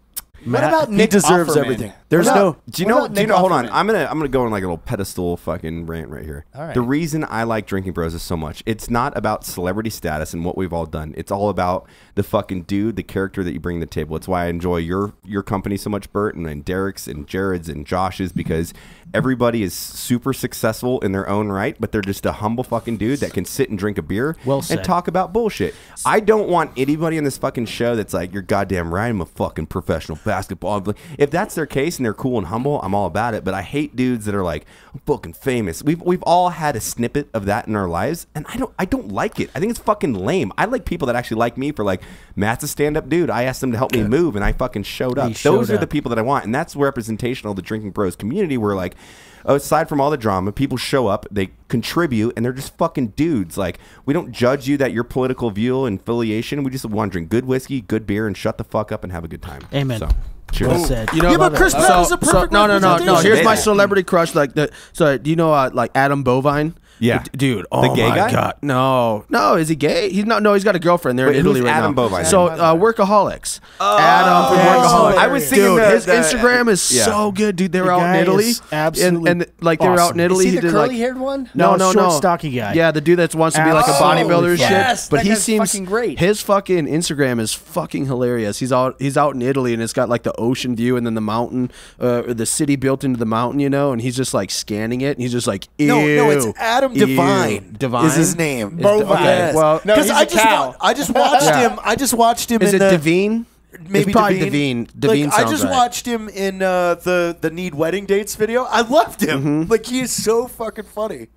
What about He Nick deserves Offerman? everything. There's What no. about- Do you what know? about Do you Nick know? Hold on. Offerman? I'm gonna go on like a little pedestal fucking rant right here. All right. The reason I like Drinking Bros is so much. It's not about celebrity status and what we've all done. It's all about the fucking dude, the character that you bring to the table. It's why I enjoy your company so much, Bert, and Derek's and Jared's and Josh's, because everybody is super successful in their own right, but they're just a humble fucking dude that can sit and drink a beer Well said. and talk about bullshit. I don't want anybody in this fucking show that's like, you're goddamn right, I'm a fucking professional basketball. If that's their case and they're cool and humble, I'm all about it. But I hate dudes that are like, I'm fucking famous. We've all had a snippet of that in our lives, and I don't like it. I think it's fucking lame. I like people that actually like me for like, Matt's a stand-up dude. I asked him to help me move, and I fucking showed up. He showed Those are the up. people that I want, and that's representational of the Drinking Bros community, where like, aside from all the drama, people show up, they contribute, and they're just fucking dudes. Like, we don't judge you that your political view and affiliation. We just want to drink good whiskey, good beer, and shut the fuck up and have a good time. Amen. So, cheers. Well said. You know, Yeah, but Chris Pratt is a perfect no. representation. Here's my Yeah. celebrity crush. Like the so, do you know like Adam Bovine? Yeah. Dude. Oh The gay my guy? God. No. Is he gay? He's not. No, he's got a girlfriend there Wait, in Italy who's right Adam now. Bovine? So Workaholics. Adam from Workaholics. I was thinking Dude, the- his the- Instagram is yeah. so good, dude. They were The out in guy Italy, is absolutely and like they were out in awesome. Italy. Is he the did like curly-haired one? No, no, short, stocky guy. Yeah, the dude that wants to be like a Absolutely bodybuilder and shit. Yes, but that he guy's seems fucking great. His fucking Instagram is fucking hilarious. He's out in Italy, and it's got like the ocean view and then the mountain, or the city built into the mountain, you know. And he's just like scanning it, and he's just like, ew. No, it's Adam ew. Devine. Devine Is his name. Bovine. Okay, well, No, Because he's a cow. I just watched Yeah. him. I just watched him. is in it the, Devine? Maybe it's probably Devine. Devine Like, I sounds just right. watched him in the Need Wedding Dates video. I loved him. Mm-hmm. Like, he is so fucking funny.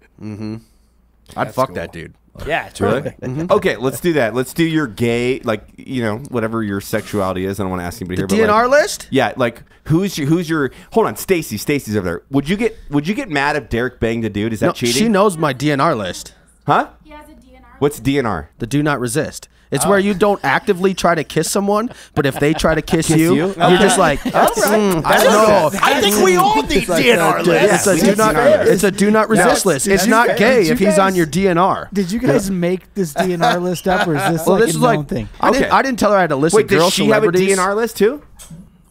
I'd fuck that dude. Yeah, Really? totally. Okay, let's do that. Let's do your gay, like, you know, whatever your sexuality is. I don't want to ask anybody The here. but, DNR like, list? Yeah, like who's your? Hold on, Stacy's over there. Would you get mad if Derek banged a dude? Is that No, cheating? she knows my DNR list. Huh? He has a DNR. What's DNR? The do not resist. It's where you don't actively try to kiss someone, but if they try to kiss you, you? you're just like, I don't know. I think we all need DNR It's lists. a do not resist list. It's not gay if he's on your DNR. Did you guys make this DNR list up, or is this Well, like this a is known like thing? I didn't tell her I had a list Wait, of girl does she have a celebrities. DNR list too?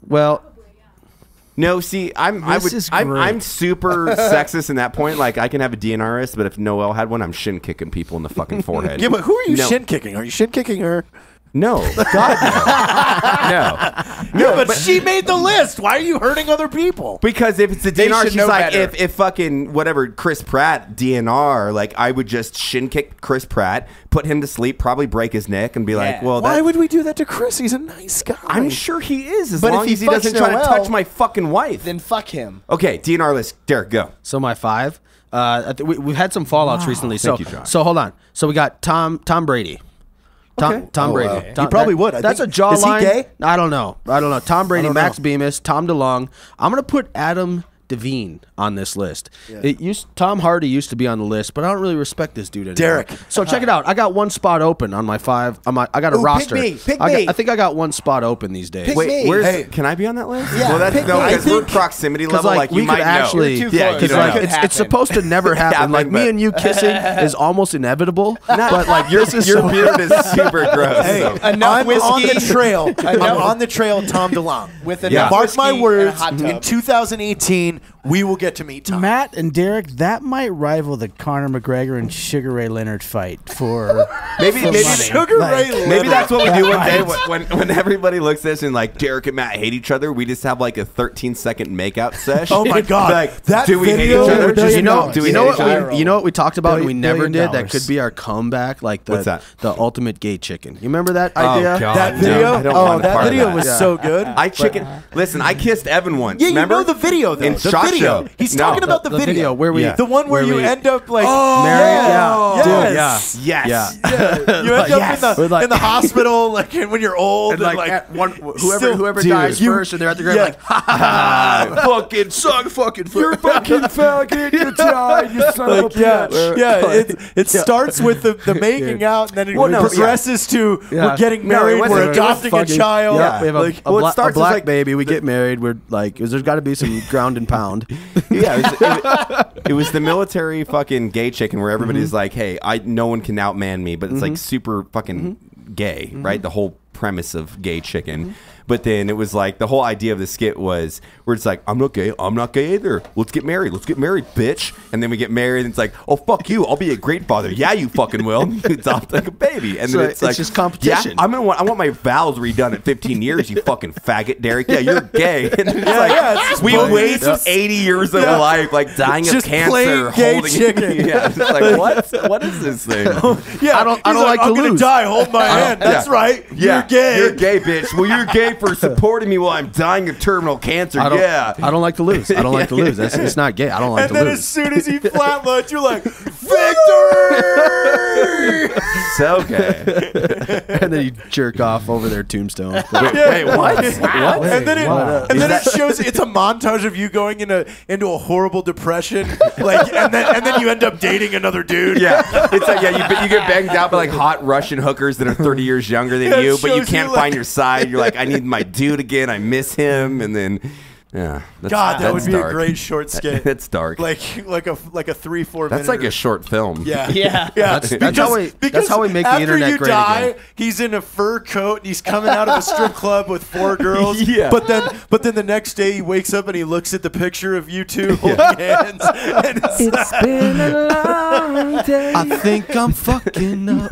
Well, No, see, I'm is great. I'm super sexist in that point. Like, I can have a DNR list, but if Noel had one, I'm shin kicking people in the fucking forehead. Yeah, but who are you No. shin kicking? Are you shin kicking her? No, God, no, no. Yeah, but she made the list. Why are you hurting other people? Because if it's a They DNR, should she's know like, better. if fucking whatever Chris Pratt DNR, like I would just shin kick Chris Pratt, put him to sleep, probably break his neck, and be like, Yeah. well, Why that, would we do that to Chris? He's a nice guy. I'm sure he is, as But long if he as he fucks doesn't try to Noel, touch my fucking wife. Then fuck him. Okay, DNR list, Derek, go. so my 5. We've had some fallouts recently. So Thank you, Josh. so hold on. So we got Tom Brady. Okay. Tom Brady. wow. Tom- He probably that- would. I That's think- a jawline. is he gay? I don't know. Tom Brady, don't Max know. Bemis, Tom DeLonge. I'm gonna put Adam Devine on this list. Tom Hardy used to be on the list, but I don't really respect this dude anymore. Derek. So check it out. I got one spot open on my 5. I got a roster. Pick me. I think I got one spot open these days. Pick Wait, me. where's can I be on that list? Yeah, well, that's pick no, me. because we're proximity level. Like we you could might actually, know. Yeah, because like, it's supposed to never happen. Like me and you kissing is almost inevitable, but like your beard is super gross. Hey, so. I'm on the trail. I'm on the trail, Tom DeLong. With enough Mark whiskey my and a words. hot tub. In 2018, we will get to meet Tom. Matt and Derek, that might rival the Conor McGregor and Sugar Ray Leonard fight for Maybe money. Sugar Ray Leonard. Maybe that's what we do one day when everybody looks at us and like Derek and Matt hate each other. We just have like a 13-second makeout sesh. Oh my God. Like, That do we hate each video other? would just you know, do we you know hate what each other? we, you know what we talked about and we never $1 did. That billion. could be our comeback. Like the What's that? the ultimate gay chicken. You remember that idea? God. That No, video? I don't Oh, want a that part of video that. was Yeah. so good. Listen, I kissed Evan once. Yeah, remember? you know the video though. In the Shot video. Show. He's No. talking about the video. where we The one where you we- end up like married. Yes. Yes. Yeah. You end Yes. up We're like- in the hospital like when you're old And like, like at one, still- whoever Dude, dies you- first, and they're at the grave yeah. like, ha ha ha, fucking suck, fucking, you're fucking faggot, you died, you son like, of a yeah, bitch. yeah. It starts with the making out, and then it Well, no, progresses to Yeah. we're getting No, it married, wasn't. we're It was adopting a child. Yeah, we have Like, a, well, it bla- a starts as black like baby. We get married. We're like, there's got to be some ground and pound. Yeah, it was the military fucking gay chicken where everybody's like, hey, no one can outman me, but it's like super fucking gay, right? The whole premise of gay chicken. But then it was like the whole idea of the skit was where it's like, I'm not gay either. Let's get married, bitch. And then we get married and it's like, oh, fuck you, I'll be a great father. Yeah, you fucking will. You adopt like a baby. And So then it's like just competition. Yeah, I want my vows redone at 15 years, you fucking faggot, Derek. Yeah, you're gay. And it's like, it's just we both. wasted 80 years of life like dying of Just cancer, plain gay holding chicken. Yeah, it's like what is this thing? Yeah, I don't he's like to I'm gonna lose. die. Hold my hand. That's Yeah. right. Yeah, You're gay. bitch. Well, you're gay for supporting me while I'm dying of terminal cancer. I don't, yeah. I don't like to lose. I don't like to lose. It's not gay. I don't like And to then lose. as soon as he flatlined, you're like, victory! So gay. And then you jerk off over their tombstone. Wait, what? And then it shows it's a montage of you going into a horrible depression, like, and then you end up dating another dude. Yeah, it's like you get banged out by like hot Russian hookers that are 30 years younger than Yeah, it you, but you shows can't you, find like- your side. You're like, I need my dude again. I miss him, and then yeah, God, that would that's be dark. a great short skit. That's dark. like a 3-4 That's like a short film. Yeah. Yeah, That's how we make the after internet you great die, again. he's in a fur coat and he's coming out of a strip club with 4 girls. Yeah. But then the next day he wakes up and he looks at the picture of you two holding hands. And it's been a long day. I think I'm fucking up.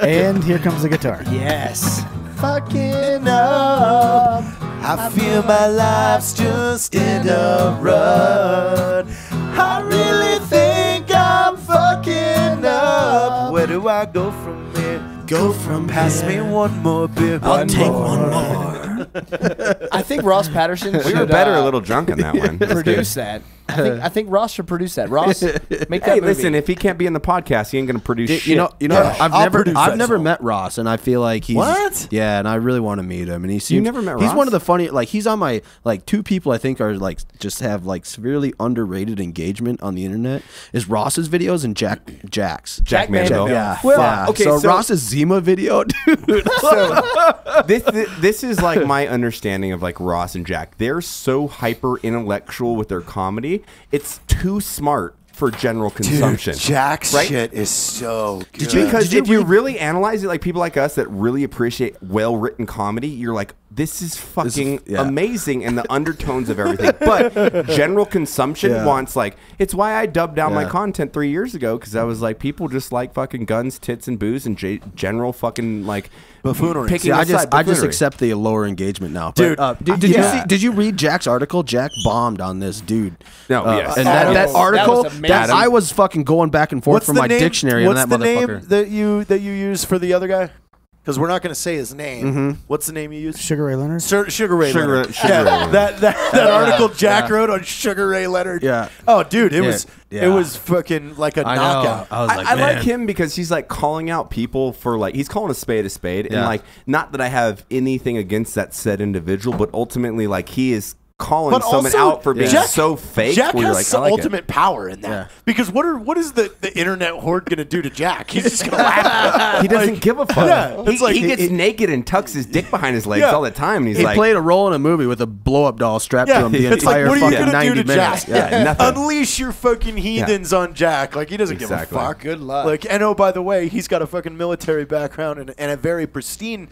And here comes the guitar. Yes. fucking up. I feel my life's just in a rut. I really think I'm fucking up. Where do I go from here? Go from Pass me one more beer. I'll take one more. I think Ross Patterson We should were better a little drunk on that one. That's produce good. that. I think Ross should produce that. Ross, make that Hey, movie. listen, if he can't be in the podcast, he ain't gonna produce shit. You know, Yeah, I've I'll never produce that never song. met Ross, and I feel like he's What? Yeah, and I really want to meet him. And he seems never met He's Ross? one of the funny. Like he's on my like 2 people I think are like just have like severely underrated engagement on the internet is Ross's videos and Jack's. Jack Mandel. Yeah. Well, yeah. okay, so so- Ross's Zima video, dude. So this is like my understanding of like Ross and Jack. They're so hyper intellectual with their comedy. It's too smart for general consumption. Jack's right? shit is so good. Because if you really analyze it, like people like us that really appreciate well-written comedy, you're like, this is fucking yeah. amazing and the undertones of everything. But general consumption Yeah. wants like, it's why I dubbed down my Yeah. content 3 years ago because I was like, people just like fucking guns, tits, and booze and general fucking like Buffoonery. picking See, I a side, just buffoonery. accept the lower engagement now. Dude, but, did yeah. you see? Did you read Jack's article? Jack bombed on this dude. No, yes. And Adam- that that article, was amazing. that I was fucking going back and forth What's from the my name? dictionary What's on that the motherfucker. name that you use for the other guy? because we're not going to say his name. What's the name you use? Sugar Ray Leonard. Sugar Ray Leonard. Sugar Ray Leonard. That article Jack wrote on Sugar Ray Leonard. Yeah. Oh, dude, it was fucking like a knockout. I was like, I man. like him because he's like calling out people for like he's calling a spade, and like not that I have anything against that said individual, but ultimately like he is calling someone out for being so fake. Jack where you're has like, I like ultimate power in that because what is the internet horde going to do to Jack? He's just going to laugh. He doesn't give a fuck. Yeah, it's like he gets naked and tucks his dick behind his legs all the time. And he's He like, played a role in a movie with a blow-up doll strapped to him the it's like, entire what are you fucking gonna 90 do to minutes. Jack? Yeah, nothing. Unleash your fucking heathens on Jack. Like he doesn't give a fuck. Good luck. Like, and oh, by the way, he's got a fucking military background and a very pristine,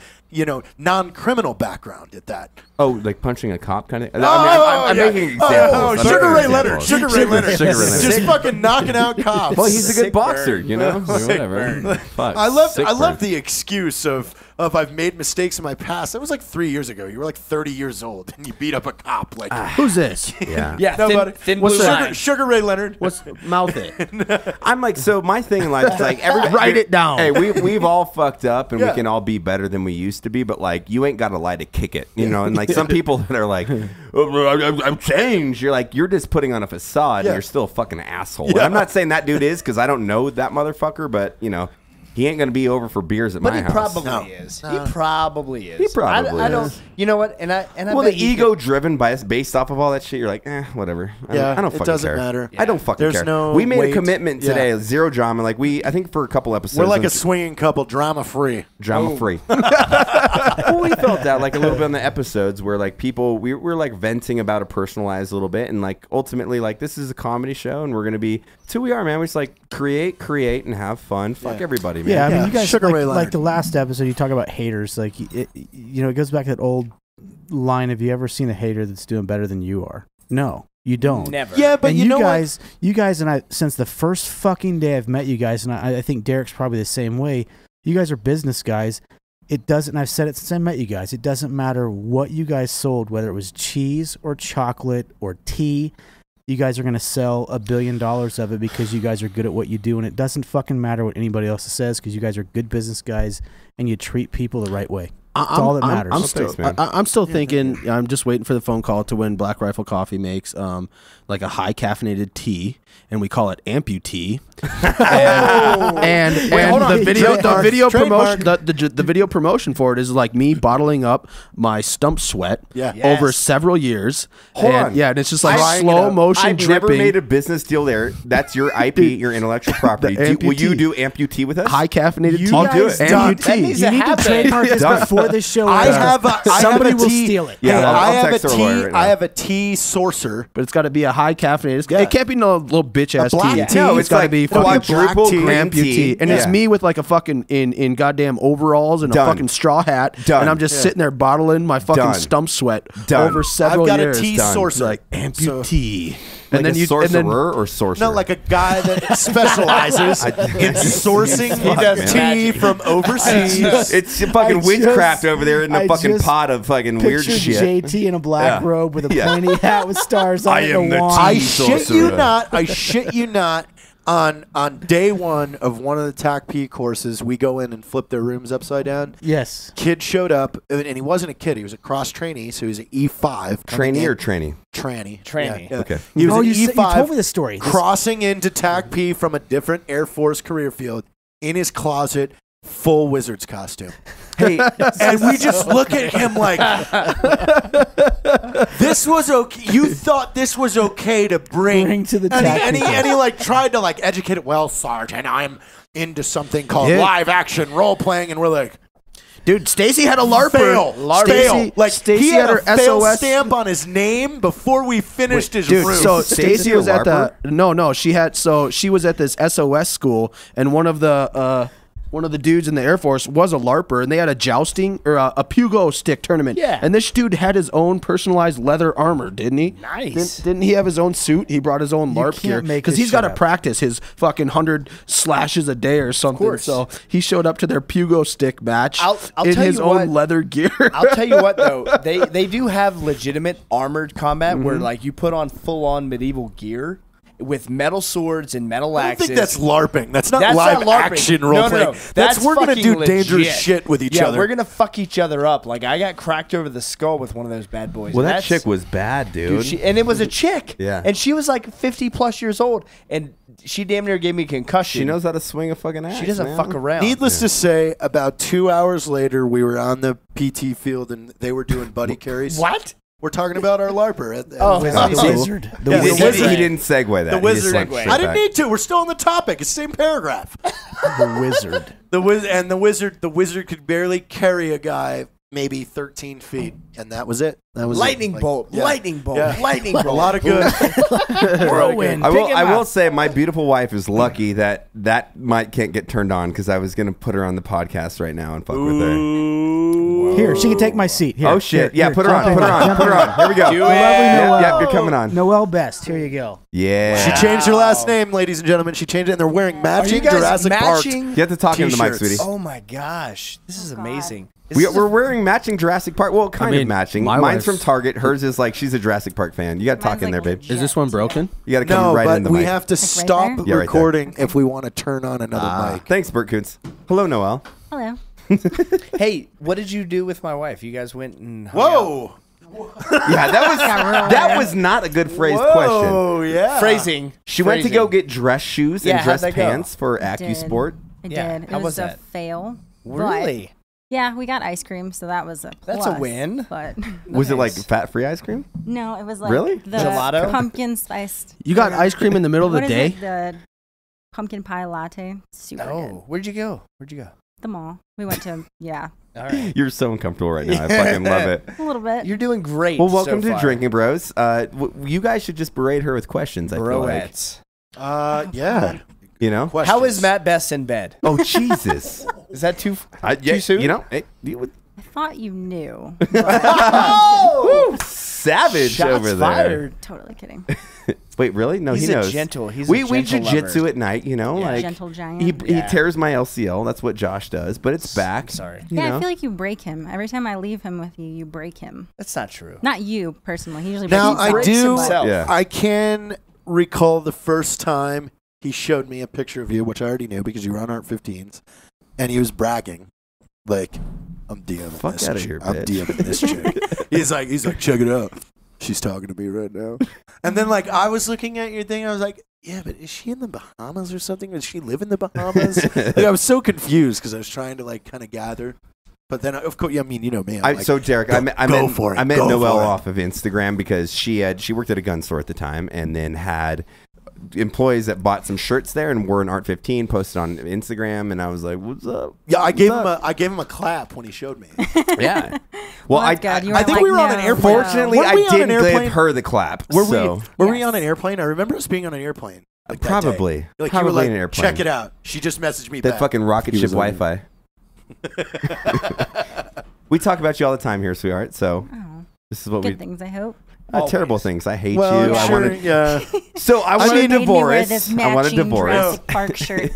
non-criminal background at that. oh, like punching a cop kind of. I'm making examples. I'm Sugar making Ray examples. Leonard. Sugar Ray Leonard. Sugar Ray Leonard. Just fucking knocking out cops. Well, he's a good Sick boxer, burn. you know. Like, whatever. Fuck. I Sick love burn. the excuse of I've made mistakes in my past. That was like 3 years ago. You were like 30 years old and you beat up a cop. Like Who's this? Yeah. Yeah, nobody. thin What's blue line. Sugar Ray Leonard? What's mouth it? I'm like, so my thing in life is like everybody Write it down. Hey, we've all fucked up and Yeah. we can all be better than we used to be, but like you ain't got to lie to kick it, And like some people that are like, oh, I've changed. You're like, you're just putting on a facade. Yeah. And you're still a fucking asshole. And I'm not saying that dude is because I don't know that motherfucker, but he ain't gonna be over for beers at But my he house. probably is. He probably is. He probably I don't. is. You know what? And I. Well, the ego driven based off of all that shit, you're like, whatever. I don't it fucking doesn't care. matter. I don't fucking There's care. no we made weight. a commitment today, zero drama. Like I think for a couple episodes, We're like a swinging couple, drama free. drama free. Well, we felt that like a little bit on the episodes where like people we were like venting about a personalized a little bit, and like ultimately like this is a comedy show, and we're gonna be. It's who we are, man. We just like create, and have fun. Fuck everybody, man. Yeah, I mean, you guys Sugar Ray like Leonard. the last episode. You talk about haters, like it goes back to that old line. Have you ever seen a hater that's doing better than you are? No, you don't. Never. Yeah, but And you know you guys and I, since the first fucking day I've met you guys, and I think Derek's probably the same way. You guys are business guys. It doesn't, and I've said it since I met you guys, it doesn't matter what you guys sold, whether it was cheese or chocolate or tea. You guys are going to sell $1 billion of it because you guys are good at what you do, and it doesn't fucking matter what anybody else says because you guys are good business guys and you treat people the right way. That's all that matters. I'm still thinking. I'm just waiting for the phone call to when Black Rifle Coffee makes like a high caffeinated tea, and we call it amputee. and the video promotion the video promotion for it is like me bottling up my stump sweat over several years. Hold on. Yeah, and it's just like I've slow motion I've dripping. never made a business deal there. That's your IP, your intellectual property. Will you do amputee with us? High caffeinated tea. I'll do it. That Amputee. needs You to need to happen. trademark this before this show. I have a somebody will tea. steal it. Yeah, Hey, I'll I have a text our tea. lawyer right now. I have a tea saucer. But it's got to be a high caffeinated. Yeah. It can't be no little bitch ass black tea. tea. No, it's it's got to like be quadruple fucking green amputee. tea. And it's Yeah. me with like a fucking in goddamn overalls and Done. a fucking straw hat, Done. and I'm just sitting there bottling my fucking Done. stump sweat Done. over several I've got years. a tea Done. saucer. Like amputee. Like and then a you sorcerer and then or sorcerer? No, like a guy that specializes in sourcing does tea magic. from overseas. It's fucking I witchcraft just- over there in a I fucking just pot of fucking weird Picture shit. JT in a black Yeah. robe with a Yeah. pointy hat with stars on I it am and the a wand. I tea shit sorcerer. you not. I shit you not. On day one of one of the TAC-P courses, we go in and flip their rooms upside down. Yes. Kid showed up, and he wasn't a kid. He was a cross trainee, so he was an E5. coming Trainee in. or tranny? Tranny. Tranny. Yeah. Okay. He was Oh, an you E5 told me this story. crossing into TAC-P from a different Air Force career field in his closet, full wizard's costume. Hey, And we just look at him like, this was okay. You thought this was okay to bring to the and TAC-P and he like tried to like educate it. Well, Sergeant, I'm into something called live action role playing, and we're like, dude, Stacy had a LARPer. fail. Like Stacy he had her a fail SOS stamp on his name before we finished his Dude, room. so Stacy Stacy a was at the LARPer? she was at this SOS school, and one of the dudes in the Air Force was a LARPer, and they had a jousting or a Pugo stick tournament. Yeah. And this dude had his own personalized leather armor, didn't he? Nice. Didn't he have his own suit? He brought his own LARP can't gear make because this he's got to shit up. practice his fucking 100 slashes a day or something. course. So he showed up to their Pugo stick match I'll in tell his you own what. leather gear. I'll tell you what though, they do have legitimate armored combat where like you put on full on medieval gear with metal swords and metal I axes. think that's LARPing. That's not live LARPing. action role playing. No. That's we're gonna fucking do dangerous legit. shit with each other. We're gonna fuck each other up. Like I got cracked over the skull with one of those bad boys. Well, that That's- chick was bad, dude. and it was a chick. Yeah. And she was like 50 plus years old, and she damn near gave me a concussion. She knows how to swing a fucking axe. She doesn't man. fuck around. Needless to say, about 2 hours later, we were on the PT field and they were doing buddy carries. What? We're talking about our LARPer. At Oh, the the school. wizard. Yeah, The the wizard. wizard. He didn't segue that. The He just wizard. went Segue. straight I didn't back. need to. We're still on the topic. It's the same paragraph. The wizard. The wizard could barely carry a guy maybe 13 feet, and that was it. That was Lightning it. bolt. Yeah. Lightning bolt. Yeah. Lightning bolt. A lot of good. Whirlwind. I will say my beautiful wife is lucky that mic can't get turned on because I was gonna put her on the podcast right now and fuck with her. Here, she can take my seat. Here, Oh shit! here, Yeah, put her jump on. in. Put her on. Jump Put her in. on. Here we go. Do Lovely Yeah, Noel. yep, you're coming on. Noel Best. Here you go. Yeah. She changed her last name, ladies and gentlemen. She changed it, and they're wearing Are you matching guys Jurassic matching? You have to talk into the mic, T-shirts. sweetie. Oh my gosh, this is amazing. We're wearing matching Jurassic Park. Well, kind of mean, matching. my Mine's wife's- from Target. Hers is like she's a Jurassic Park fan. You got to talk Mine's in there, like babe. legit. Is this one broken? You got to come No, right but in the we mic. have to right stop there? Yeah, right recording if we want to turn on another mic. Thanks, Bert Koontz. Hello, Noel. Hello. Hey, what did you do with my wife? You guys went and hung Whoa! Yeah, that was not a good phrased question. Oh yeah. out? Phrasing. She went to go get dress shoes Yeah, and dress how'd that go? pants for Did. AccuSport. I Yeah, did. It how was was a that? fail. but- Really? Yeah, we got ice cream, so that was a That's a plus, win. But Was it like Nice. fat-free ice cream? no, it was like Really? the Gelato? pumpkin spiced. You got ice cream in the middle of the What is day? it? The pumpkin pie latte. Super good. Oh, where'd you go? Where'd you go? The mall. We went to All right. You're so uncomfortable right now. I fucking love it. a little bit. You're doing great. Well, welcome so to far. Drinking Bros. You guys should just berate her with questions. I feel like, Broettes. Yeah. you know. How is Matt Best in bed? Oh Jesus! Is that too Yeah, soon? You know, you would I thought you knew. Oh! savage Shots over there. fired. Totally kidding. Wait, really? No, He's he a knows. gentle- he's we a we gentle jujitsu lover. at night. You know, Yeah. like Gentle giant. he Yeah. tears my LCL. That's what Josh does. But it's back. Sorry. You Yeah, know? I feel like you break him. Every time I leave him with you, you break him. That's not true. Not you personally. He usually Now breaks I himself. do. himself. Yeah. I can recall the first time he showed me a picture of you, which I already knew because you were on Art 15s, and he was bragging, like, "I'm DMing Fuck this. outta chick. here, I'm bitch." DMing this chick." he's like, "Check it out. She's talking to me right now." And then like I was looking at your thing, I was like, "Yeah, but is she in the Bahamas or something? Does she live in the Bahamas?" Like, I was so confused because I was trying to like kind of gather. But then, of course, yeah, I mean, you know me. I'm like, So Derek, I met go for it, I met go Noel for it. off of Instagram because she worked at a gun store at the time and then had employees that bought some shirts there and wore an Art 15, posted on Instagram, and I was like, "What's up?" yeah, I gave him a clap when he showed me. Yeah. Well, I that's good. You I were think like, we were on an no, airplane. no. Fortunately, Weren't I we on an didn't give airplane? her the clap. Were so. we Yes. on an airplane? I remember us being on an airplane. Like that Probably. day. Like Probably you were like, an airplane. check it out. She just messaged me That back. fucking rocket He ship was on- Wi-Fi. We talk about you all the time here, sweetheart. So Oh, this is what good we things, I hope. terrible things. I hate Well, you. I'm I sure, want to. yeah. So I want a Made me wear divorce. this I want a matching divorce. Jurassic Park shirt.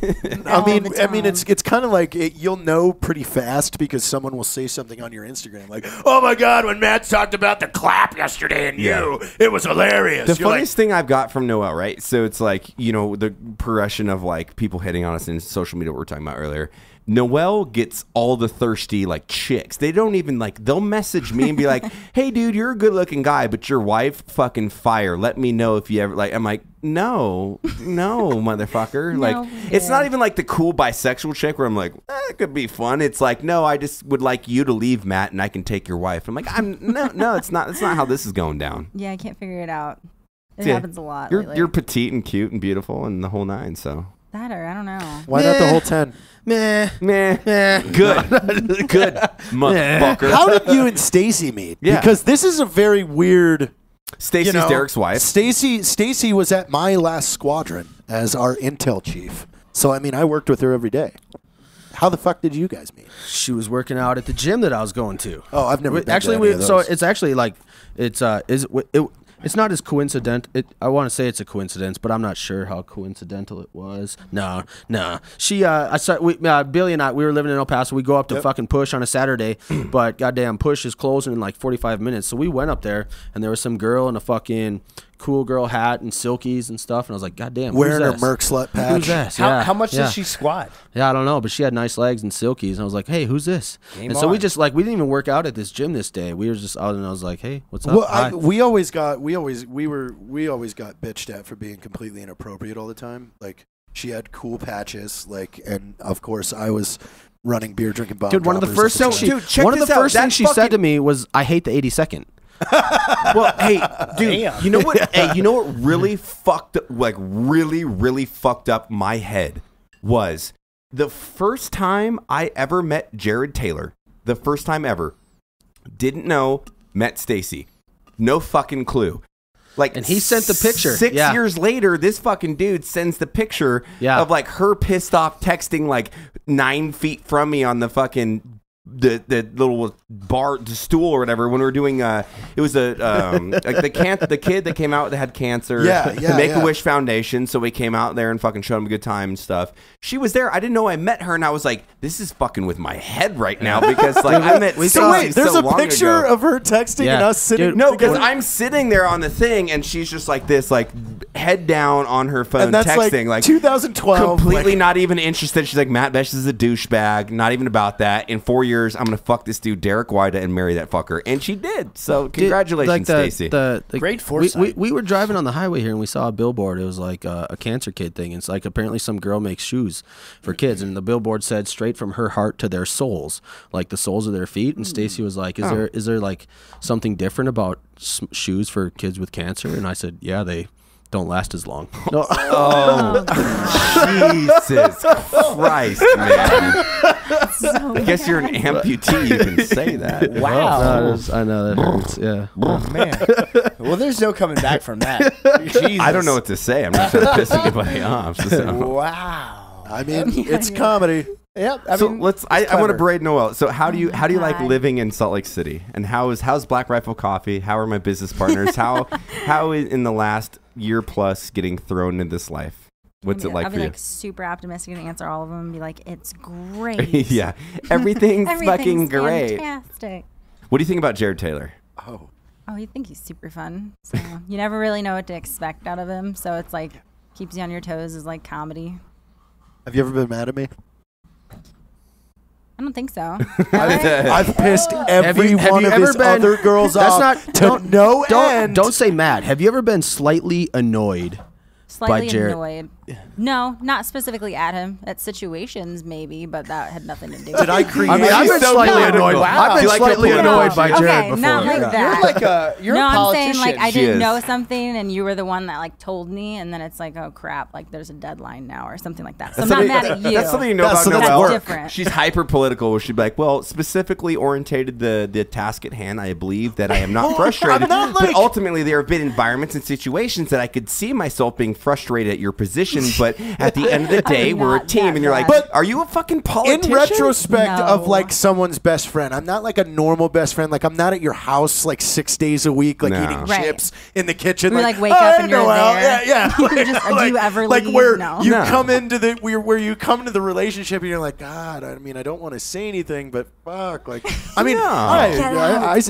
I all mean, the it's time. kind of like you'll know pretty fast because someone will say something on your Instagram like, "Oh my God, when Matt talked about the clap yesterday and you, it was hilarious." The You're funniest thing I've got from Noel, right? So it's like, you know, the progression of like people hitting on us in social media, what we were talking about earlier. Noel gets all the thirsty like chicks. They don't even like, they'll message me and be like, "Hey dude, you're a good looking guy, but your wife fucking fire. Let me know if you ever," like, I'm like, no, motherfucker. No, Like, it's yeah. not even like the cool bisexual chick where I'm like, it could be fun. It's like, no, I just would like you to leave, Matt, and I can take your wife. I'm like, no, it's not how this is going down. Yeah, I can't figure it out. It Yeah. happens a lot. You're lately. you're petite and cute and beautiful and the whole nine. So that or I don't know. Why not the whole 10? Meh. good, motherfucker. How did you and Stacy meet? Yeah. Because this is a very weird. Stacy's you know, Derek's wife. Stacy was at my last squadron as our intel chief. So I mean, I worked with her every day. How the fuck did you guys meet? She was working out at the gym that I was going to. Oh, I've never been Actually, to any of so those. it's actually like it's not as coincident. I want to say it's a coincidence, but I'm not sure how coincidental it was. No. She, Billy and I, we were living in El Paso. We go up to fucking Push on a Saturday, but goddamn Push is closing in like 45 minutes. So we went up there, and there was some girl in a fucking cool girl hat and silkies and stuff, and I was like, God damn, Wearing her who's Merc slut patch. Who's this? Yeah, How much yeah. does she squat? Yeah, I don't know, but she had nice legs and silkies, and I was like, hey, who's this? Game and so we on. just like we didn't even work out at this gym this day. We were just out, and I was like, hey, what's up? Well, Hi. we always got bitched at for being completely inappropriate all the time. Like she had cool patches, like, and of course I was running beer, drinking bomb. Dude, one of the droppers first at things the she time. Dude, check one of the this out. first That things she said fucking- to me was, I hate the 82nd. Well, hey, dude, Damn. you know what? Hey, you know what really fucked up, like really fucked up my head was the first time I ever met Jared Taylor. The first time ever, didn't know, met Stacy, no fucking clue. Like, And he sent the picture. 6 Yeah. years later, this fucking dude sends the picture Yeah. of like her pissed off texting like 9 feet from me on the fucking the little bar, the stool or whatever, when we were doing it was like the kid that came out that had cancer, the Make-A-Wish Foundation, so we came out there and fucking showed him a good time and stuff. She was there. I didn't know I met her, and I was like, this is fucking with my head right now, because like I met So wait, there's so a long picture ago. of her texting Yeah. and us sitting. Dude, No, because together? I'm sitting there on the thing, and she's just like this, like head down on her phone, and that's texting, like like 2012. completely like, not even interested. She's like, Matt Besh is a douchebag. Not even about that. In 4 years, I'm gonna fuck this dude, Derek Weida, and marry that fucker. And she did. So congratulations, Stacy. Great foresight. We were driving on the highway here, and we saw a billboard. It was like a cancer kid thing. It's like apparently some girl makes shoes for kids, and the billboard said straight from her heart to their souls, like the soles of their feet. And Stacy was like, is there like something different about shoes for kids with cancer? And I said, yeah, they don't last as long. No. Oh, Jesus Christ, man. I guess you're an amputee. You can say that. Wow. I know that hurts. Yeah. Oh, man. Well, there's no coming back from that. Jesus. I don't know what to say. I'm not trying to piss anybody off. So, Wow. I mean, it's comedy. Yep. I want to clever. braid Noel. So how do you like God. living in Salt Lake City? And how's Black Rifle Coffee? How are my business partners? how in the last year plus getting thrown into this life? What's it like I'll for be you? like super optimistic and answer all of them and be like, it's great. Yeah, everything's fucking great. Fantastic. What do you think about Jared Taylor? Oh, Oh, you think he's super fun. So you never really know what to expect out of him. So it's like keeps you on your toes is like comedy. have you ever been mad at me? I don't think so. I've pissed every have one you of ever his been- other girls That's off not to no end. Don't say mad. Have you ever been slightly annoyed? Slightly Jared. annoyed. No, not specifically at him. At situations, maybe, but that had nothing to do with Did I it. create? I mean, I've been so slightly political. annoyed. Wow. I've You been like slightly your annoyed by okay, Jared before. not like that. You're like a no, I'm politician. saying like I She didn't is. know something and you were the one that like told me, and then it's like, oh crap, like there's a deadline now or something like that. So I'm not mad at you. That's something you know That's- about so that's Noel. work. different. She's hyper political. Where she'd be like, "Well, specifically orientated the task at hand. I believe that I am not frustrated, I'm not but like- ultimately there have been environments and situations that I could see myself being frustrated at your position. But at the end of the day, I'm we're a not team, that and you're like, bad. But are you a fucking In politician?" retrospect No. of like someone's best friend, I'm not like a normal best friend. Like I'm not at your house like 6 days a week, like No. eating Right. chips in the kitchen. We, like, like, wake up "Hey, and you're Noel." there. Yeah, You yeah. just- do you ever like leave? where No. you No. come into the where you come to the relationship and you're like, God, I mean, I don't want to say anything, but fuck, like, I mean, No.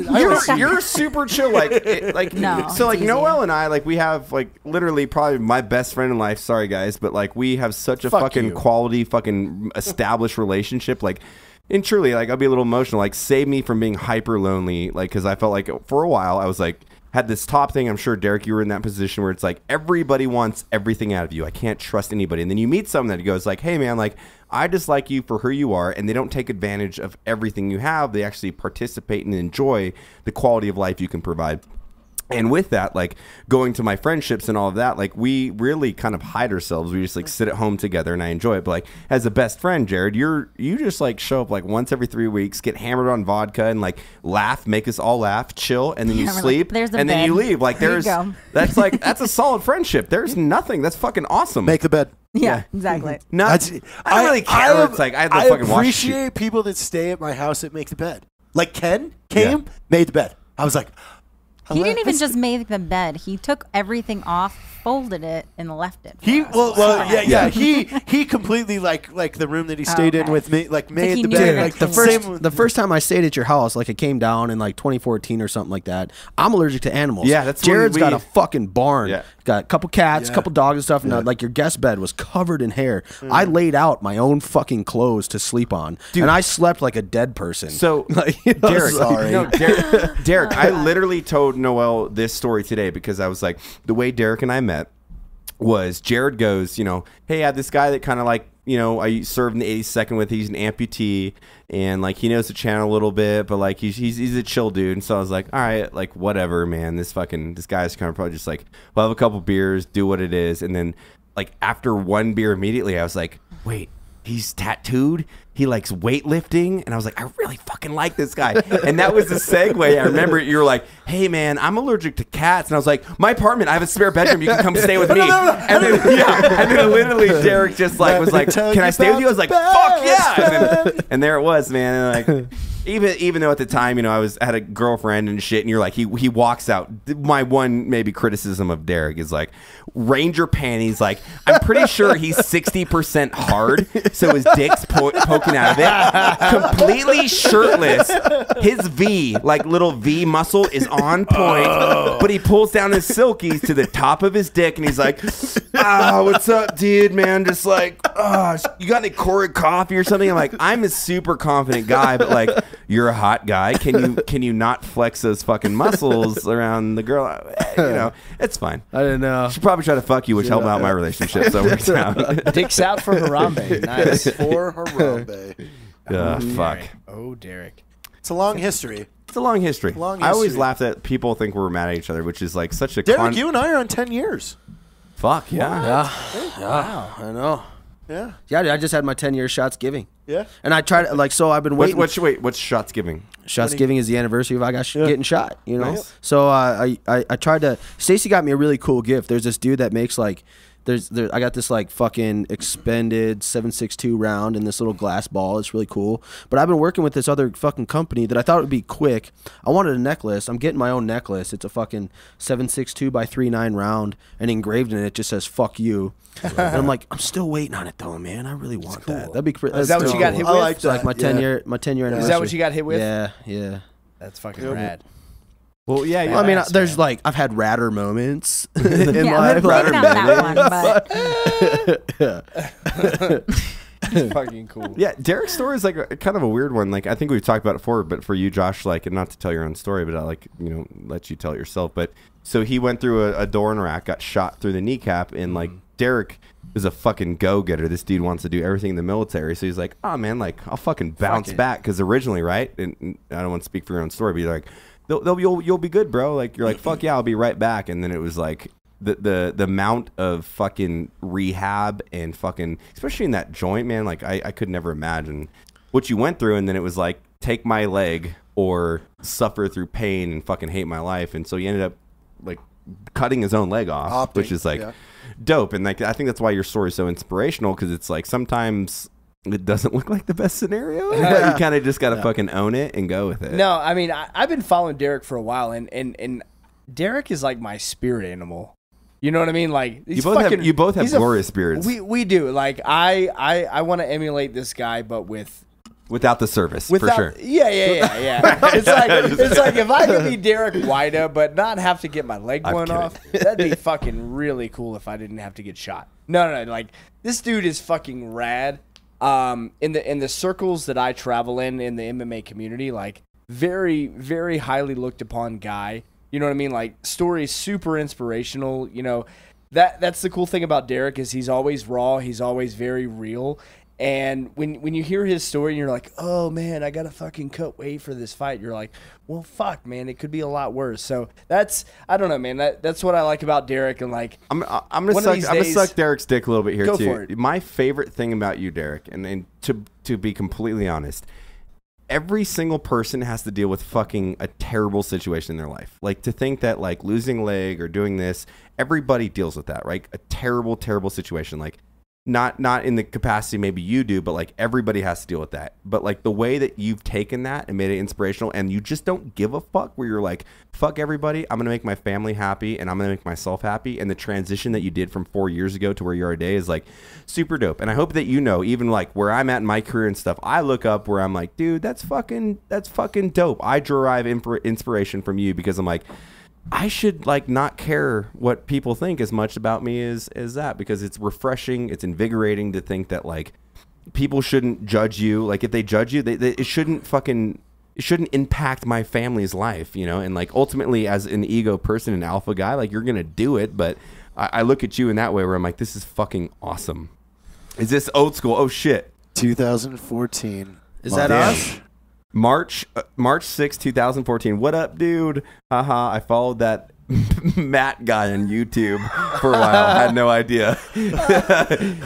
You're super chill, No, so like it's easy. Noel and I, like we have like literally probably my best friend in life. Sorry guys, but like we have such a Fuck fucking you. quality, fucking established relationship. Like, and truly, like I'll be a little emotional. Like, save me from being hyper lonely. Like, because I felt like for a while I was like had this top thing. I'm sure Derek, you were in that position where it's like everybody wants everything out of you. I can't trust anybody. And then you meet someone that goes like, hey man, like I just like you for who you are, and they don't take advantage of everything you have. They actually participate and enjoy the quality of life you can provide. And with that, like going to my friendships and all of that, like we really kind of hide ourselves. We just like sit at home together, and I enjoy it. But like as a best friend, Jared, you just like show up like once every 3 weeks, get hammered on vodka, and like laugh, make us all laugh, chill, and then you Yeah, we're like, sleep, "There's the and then you bed. leave. Like There you there's go." that's a solid friendship. There's nothing. That's fucking awesome. Make the bed. Yeah, exactly. No, I don't really care. I It's like I have to fucking wash appreciate people that stay at my house that make the bed. Like Ken came, made the bed. I was like, He didn't even just make the bed. He took everything off, folded it, and left it. He Yeah. He completely like the room that he stayed in with me, like made he the knew bed. you were Like gonna the clean same. The first time I stayed at your house, like it came down in like 2014 or something like that. I'm allergic to animals. Yeah, that's Jared's when got a fucking barn. Yeah. Got a couple cats, couple dogs and stuff, and like your guest bed was covered in hair. I laid out my own fucking clothes to sleep on, and I slept like a dead person. So, like, you know, Derek, sorry. no, Derek, I literally told Noel this story today because I was like, the way Derek and I met was Jared goes, hey, I had this guy that kind of like, I served in the 82nd with. He's an amputee, and like he knows the channel a little bit, but like he's a chill dude. And so I was like, all right, like whatever, man. This guy's kind of probably just like, we'll have a couple beers, do what it is, and then like after one beer, immediately I was like, wait, he's tattooed. He likes weightlifting, and I was like, I really fucking like this guy. And that was the segue. I remember you were like, hey man, I'm allergic to cats, and I was like, my apartment, I have a spare bedroom, you can come stay with me. And then literally Derek just like was like, can I stay with you? I was like, fuck yeah. And there it was, man. And like even though at the time, I had a girlfriend and shit, and you're like, he walks out. My one maybe criticism of Derek is like Ranger panties. Like I'm pretty sure he's 60% hard, so his dick's poking out of it, completely shirtless. His V, like little V muscle, is on point, but he pulls down his silkies to the top of his dick, and he's like, what's up, dude, man? Just like, you got any Keurig coffee or something? I'm like, I'm a super confident guy, but like, you're a hot guy. Can you not flex those fucking muscles around the girl? It's fine. I didn't know. She probably tried to fuck you, which helped out my relationship, so it works out. Dicks out for Harambe. Nice. For Harambe. Fuck. Oh, Derek. It's a long history. It's a long history. Long I always history. laugh that people think we're mad at each other, which is like such a Derek, you and I are on 10 years. fuck yeah. Wow. I know. Yeah. Yeah, I just had my 10-year shots giving. Yeah. And I tried, like, so I've been waiting. What's shots giving? Shots giving is the anniversary of I got getting shot, Nice. So I tried to. Stacy got me a really cool gift. There's this dude that makes like. I got this like fucking expended 7.62 round in this little glass ball. It's really cool. But I've been working with this other fucking company that I thought would be quick. I wanted a necklace. I'm getting my own necklace. It's a fucking 7.62 by 3.9 round, and engraved in it just says "fuck you." And I'm like, I'm still waiting on it though, man. I really want that. That'd be. Is that what you got hit with? I like It's like my 10-year anniversary. Is that what you got hit with? Yeah. That's fucking rad. Well, yeah. Well, I mean, Badass, there's man. like I've had radder moments in Yeah, life. maybe not that one, but It's fucking cool. Yeah, Derek's story is like kind of a weird one. Like I think we've talked about it before, but for you, Josh, like, and not to tell your own story, but I let you tell it yourself. But so he went through a door in Iraq, got shot through the kneecap, and like Derek is a fucking go-getter. This dude wants to do everything in the military, so he's like, oh man, like I'll fucking bounce back, because originally, right? And I don't want to speak for your own story, but you're like, you'll be good, bro. Like you're like, fuck yeah, I'll be right back. And then it was like the amount of fucking rehab and fucking, especially in that joint, man. Like I could never imagine what you went through. And then it was like, take my leg or suffer through pain and fucking hate my life. And so he ended up like cutting his own leg off, which is like dope. And like I think that's why your story is so inspirational, because it's like sometimes it doesn't look like the best scenario. You kind of just got to fucking own it and go with it. No, I mean, I've been following Derek for a while, and Derek is like my spirit animal. You know what I mean? Like you both have glorious spirits. We do. Like I want to emulate this guy, but without the service, without, for sure. Yeah. It's like if I could be Derek Weida, but not have to get my leg blown off, that'd be fucking really cool if I didn't have to get shot. No. Like this dude is fucking rad. In the circles that I travel in the MMA community, like very, very highly looked upon guy. You know what I mean? Like stories super inspirational. You know, that's the cool thing about Derek is he's always raw. He's always very real. And when you hear his story and you're like, oh man, I gotta fucking cut weight for this fight, you're like, well fuck man, it could be a lot worse. So I don't know, man. That's what I like about Derek. And like I'm gonna suck Derek's dick a little bit here Go too. for it. My favorite thing about you, Derek, and to be completely honest, every single person has to deal with fucking a terrible situation in their life. Like to think that like losing a leg or doing this, everybody deals with that, right? A terrible, terrible situation. Like not in the capacity maybe you do, but like everybody has to deal with that. But like the way that you've taken that and made it inspirational, and you just don't give a fuck, where you're like, fuck everybody, I'm gonna make my family happy and I'm gonna make myself happy. And the transition that you did from 4 years ago to where you are today is like super dope. And I hope that even like where I'm at in my career and stuff, I look up where I'm like, dude, that's fucking dope. I derive inspiration from you, because I'm like, I should like not care what people think as much about me as that, because it's refreshing, it's invigorating to think that like people shouldn't judge you. Like if they judge you, it shouldn't impact my family's life, you know? And like ultimately as an ego person, an alpha guy, like you're gonna do it, but I look at you in that way where I'm like, this is fucking awesome. Is this old school? Oh shit. 2014. Is that us? March 6, 2014. What up, dude? Haha, I followed that Matt guy on YouTube for a while. I had no idea.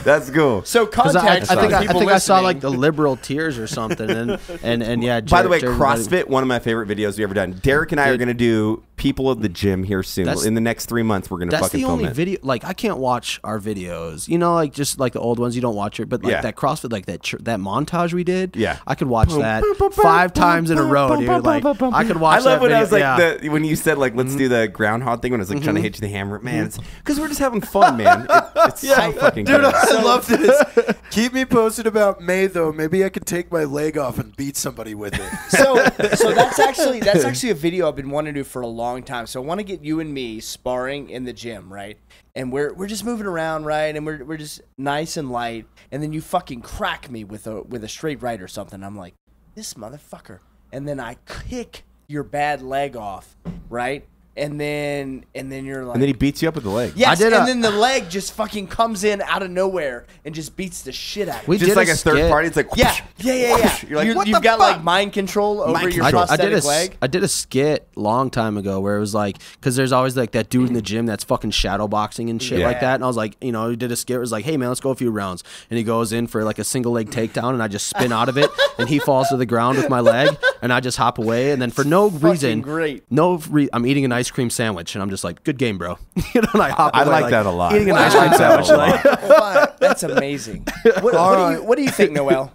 That's cool. So context. I think I saw like the liberal tears or something, and yeah. By the way, CrossFit, one of my favorite videos we ever done. Derek and I are gonna do people of the gym here soon. In the next 3 months, we're gonna fucking film it. That's the only video. Like I can't watch our videos. You know, like just like the old ones, you don't watch it. But like that CrossFit, like that montage we did. Yeah, I could watch that 5 times in a row, dude. Like I could watch. I love that when video. I was like when you said like let's do the groundhog thing, when I was like trying to hit you the hammer. Man, it's because we're just having fun, man. It's so fucking Dude, good. I love this. Keep me posted about May, though. Maybe I could take my leg off and beat somebody with it. So that's actually a video I've been wanting to do for a long time. So I want to get you and me sparring in the gym, right? And we're just moving around, right? And we're just nice and light. And then you fucking crack me with a straight right or something. I'm like, this motherfucker. And then I kick your bad leg off, right? And then you're like, and then he beats you up with the leg. Yes, and then the leg just fucking comes in out of nowhere and just beats the shit out of you. Just like a third party. It's like yeah. You're like, what you've the got fuck? like mind control over your prosthetic leg. I did a skit long time ago where it was like, because there's always like that dude in the gym that's fucking shadowboxing and shit like that. And I was like, you know, he did a skit where it was like, hey man, let's go a few rounds. And he goes in for like a single leg takedown, and I just spin out of it, and he falls to the ground with my leg, and I just hop away, and then for no reason, I'm eating an ice cream sandwich, and I'm just like, good game, bro. You know, and I hop away, I like that a lot. Eating an ice cream sandwich. Like, that's amazing. What do you think, Noel?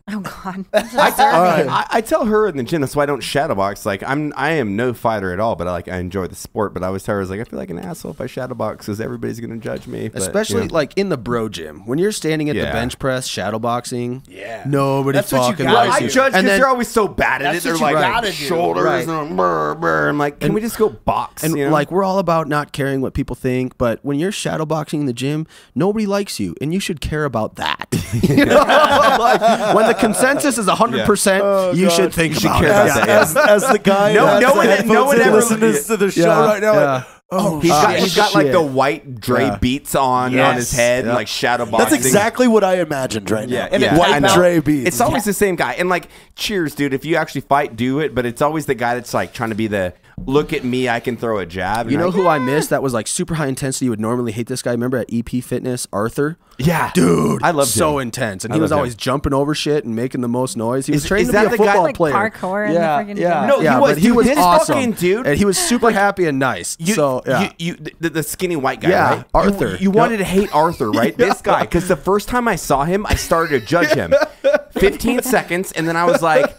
Oh God. I tell her in the gym, that's why I don't shadowbox. Like I am no fighter at all, but I enjoy the sport. But I always tell her, I was like, I feel like an asshole if I shadowbox because everybody's gonna judge me. But, especially like in the bro gym when you're standing at the bench press shadowboxing. Yeah, nobody fucking likes you. I judge because they're always so bad at it. They're like shoulders and brr, brr. I'm like, can we just go box? And like we're all about not caring what people think, but when you're shadowboxing in the gym, nobody likes you, and you should care about that. You know? Like, when the consensus is 100%, you should think about it. As the guy no one ever listens to the show right now. Like, he's got like the white Dre beats on his head and like shadowboxing. That's exactly what I imagined right now. Yeah. White Dre beats. It's always the same guy. And like, cheers, dude. If you actually fight, do it. But it's always the guy that's like trying to be the look at me, I can throw a jab. You know who I missed that was like super high intensity? You would normally hate this guy. Remember at EP Fitness, Arthur? Yeah. Dude. I loved so him. intense. And he was always jumping over shit and making the most noise. He was trained to be a the football guy, like player. Parkour in the freaking gym. No, but he was awesome. Fucking dude. And he was super happy and nice. The skinny white guy, right? Arthur. You wanted to hate Arthur, right? This guy. Because the first time I saw him, I started to judge him. 15 seconds, and then I was like,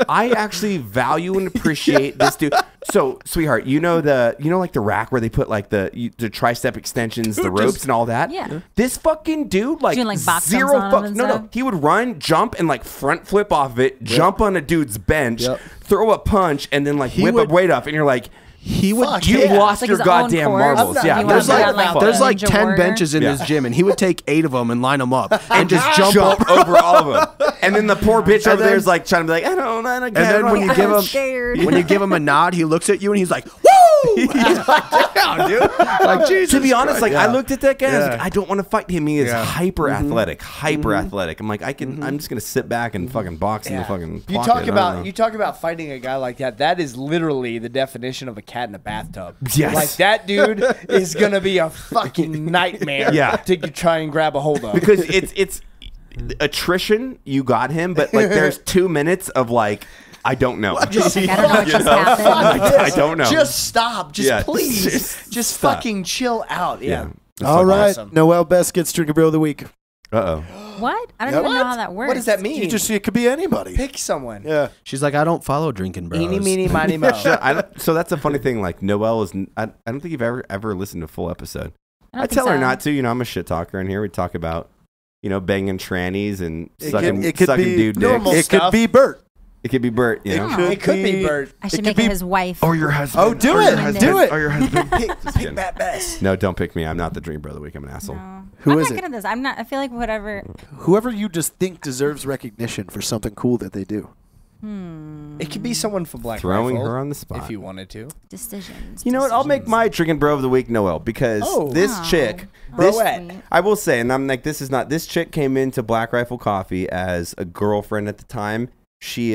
I actually value and appreciate this dude. So, sweetheart, you know like the rack where they put like the tricep extensions, the ropes and all that? Yeah. This fucking dude, like, doing, like box zero jumps on him and no, stuff? he would run, jump, and like front flip off of it, jump on a dude's bench, throw a punch, and then like whip a weight up, and you're like, you Fuck, lost like your his own goddamn course. marbles. He Yeah, wanted There's to be on, there's the like Ninja 10 Warrior. benches in this gym, and he would take 8 of them and line them up and just jump over all of them. And then the poor bitch over there is like trying to be like, I don't know. And then when you give him a nod, he looks at you and he's like, woo! He's like, damn, dude. Like, Jesus to be honest, Christ. like I looked at that guy, and I was like, I don't want to fight him. He is hyper athletic. I'm like, I'm just gonna sit back and fucking box in the fucking. You talk about fighting a guy like that. That is literally the definition of a cat in a bathtub. Yes. Like that dude is gonna be a fucking nightmare. To try and grab a hold of. Because it's attrition. You got him, but like there's 2 minutes of like. I don't know. I don't know what just happened. I don't know. Just stop. Please. Just stop. fucking chill out. Yeah. All right. Awesome. Noel, best Skits drinker bro of the week. Uh-oh. What? I don't even know how that works. What does that mean? It could be anybody. Pick someone. Yeah. She's like, I don't follow drinking bros. Eeny, meeny, miny, mo. So that's a funny thing. Like Noel is. I don't think you've ever listened to a full episode. I I don't tell think her so. not to. You know, I'm a shit talker in here. We talk about, banging trannies and sucking It could sucking be dude normal dicks. It could stuff. be Bert. It could be Bert. You know. It could be Bert. I should It make could it be- his wife. Or your husband. Oh, do Or your it. husband. Do it. Or your husband. Pick that best. No, don't pick me. I'm not the Dream Bro of the Week. I'm an asshole. No. Who I'm is not it? good at this. I'm not. I feel like whatever. Whoever you just think deserves recognition for something cool that they do. It could be someone from Black Throwing Rifle, her on the spot. if you wanted to. Decisions. You know what? I'll make my Drinking Bro of the Week Noel because this chick, this Broette. I will say, and I'm like, this chick came into Black Rifle Coffee as a girlfriend at the time. She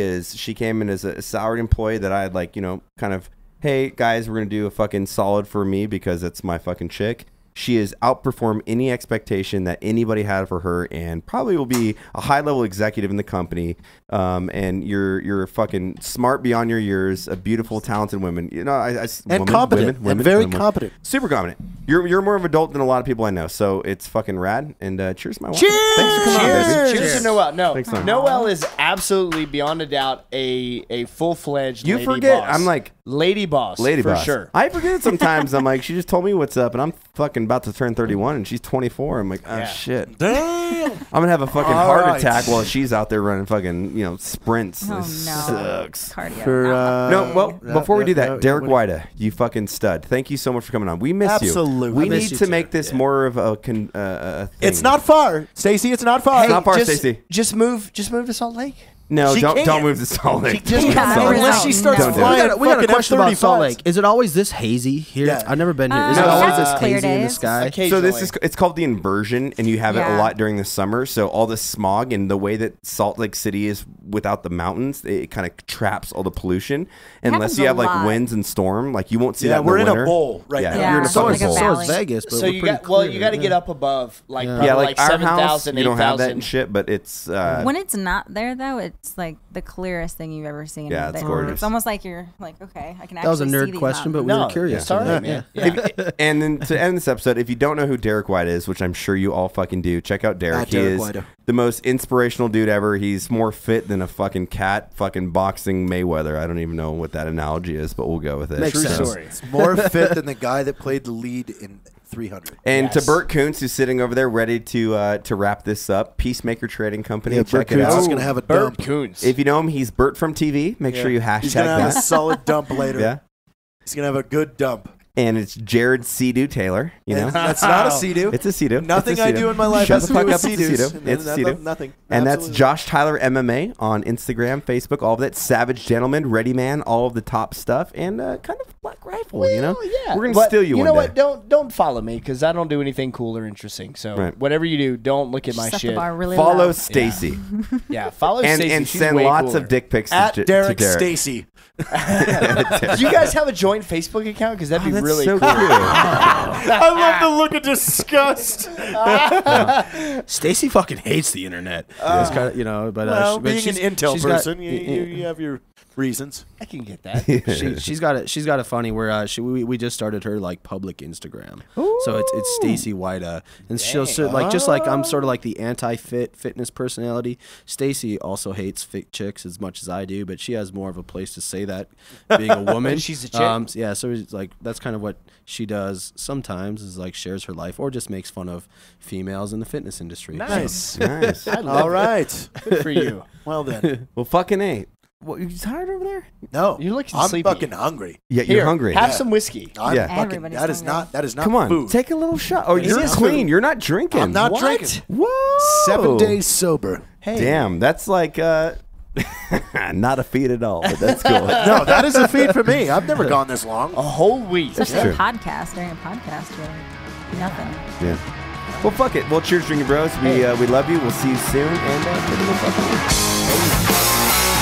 came in as a salaried employee that I had kind of, hey guys, we're going to do a fucking solid for me because it's my fucking chick. She has outperformed any expectation that anybody had for her, and probably will be a high-level executive in the company. And you're fucking smart beyond your years, a beautiful, talented woman. You know, Competent. And very competent. super competent. You're more of an adult than a lot of people I know, so it's fucking rad. And cheers, my wife. Cheers! Thanks for coming on, baby. Cheers to Noel. No, Thanks, Noel. Noel is absolutely beyond a doubt a full-fledged You lady forget. boss. I'm like lady boss, lady for boss. sure. I forget it sometimes. I'm like, she just told me what's up, and I'm fucking about to turn 31, and she's 24. I'm like, oh Yeah. shit. Damn. I'm gonna have a fucking All heart right. attack while she's out there running fucking sprints. Oh no. This sucks. Cardio. For, No, well, before we do that, no, Derek no, Weida, you fucking stud. Thank you so much for coming on. We miss you. Absolutely. We I miss need you to too. make this more of a thing. It's not far, Stacy. It's not far. Hey, not far, just, Stacey. Just move to Salt Lake. No, She don't can't. move to Salt Lake. She just Yeah, can't. no, Unless she starts Don't do it. flying. We got a fucking question about Salt F-35s. Lake. Is it always this hazy here? Yeah. I've never been here. Is No, it always that's this clear hazy in the days. sky? So it's called the inversion, and you have it a Yeah. lot during the summer. So all the smog and the way that Salt Lake City is without the mountains, it kind of traps all the pollution. Unless happens you a have like lot. winds and storm, like you won't see Yeah, that. we're in in the a winter. bowl right Yeah, now. Yeah. you're in a So fucking it's like a bowl. So valley. is Vegas, but So we're you pretty got you clear, got to yeah. get up above like Yeah. probably Yeah, like our house, 7,000, you don't have that 8,000. and shit, but it's When it's not there though, it's like the clearest thing you've ever seen. Yeah, it's There. gorgeous. It's almost like you're like, okay, I can That was a actually see nerd these question, but mountains. we were curious. It's all right, Yeah. man. And then to end this episode, if you don't know who Derek Weida is, which I'm sure you all fucking do, check out Derek. At He Derek is Weida. the most inspirational dude ever. He's more fit than a fucking cat fucking boxing Mayweather. I don't even know what that analogy is, but we'll go with it. Makes True sense. story. More fit than the guy that played the lead in 300. And Yes. to Bert Koontz, who's sitting over there ready to wrap this up, Peacemaker Trading Company. Yeah, check Bert it Koontz out. is going to have a Bert dump. Coons. If you know him, he's Bert from TV. Make sure you He's hashtag going to have a that. solid dump later. Yeah. He's going to have a good dump. And it's Jared Sea-Doo Taylor. You know, That's not a Sea-Doo. it's a Sea-Doo. Nothing It's a I Sea-Doo. do in my life Shut has the to fuck do up. with It's a Sea-Doos. Sea-Doo. It's a Sea-Doo. Nothing. And that's Absolutely. Josh Tyler MMA on Instagram, Facebook, all of that. Savage Gentleman, Ready Man, all of the top stuff, and kind of Black Rifle. You know, yeah. we're gonna But steal you You one know day. what? Don't follow me because I don't do anything cool or interesting. So Right. whatever you do, don't look at my Set shit. the bar really Follow low. Stacy Yeah, follow Stacey. and She's send way lots cooler. of dick pics At to Derek Derek. Stacy. Do you guys have a joint Facebook account? Because that'd be That's really so cool. cool. I love the look of disgust. Stacy fucking hates the internet. It's kind of, but Well, but being an she's- Intel she's got- person, you have your reasons. I can get that. she's got it funny where we just started her like public Instagram. So it's Stacy Weida, and she'll just like I'm sort of like the fitness personality. Stacy also hates fit chicks as much as I do, but she has more of a place to say that being a woman. She's a chick. Yeah, so it's like that's kind of what she does sometimes is like shares her life or just makes fun of females in the fitness industry. Nice. Nice. I love All right. it. Good for you. Well then. Well, fucking A. What, you tired over there? No. You're looking I'm sleepy. fucking hungry. Yeah, Here, you're hungry. Have some whiskey. I'm Yeah. fucking, Everybody's that is hungry. not Come on, food. take a little shot. Oh, you're is clean. food. You're not drinking. I'm not What? drinking. Whoa. 7 days sober. Hey. Damn, that's like not a feat at all, but that's cool. No, that is a feat for me. I've never gone this long. A whole week. Especially true. a podcast. During a podcast, you're like, nothing. Yeah. Well, fuck it. Well, cheers, drinking bros. We love you. We'll see you soon. And take a little fucking.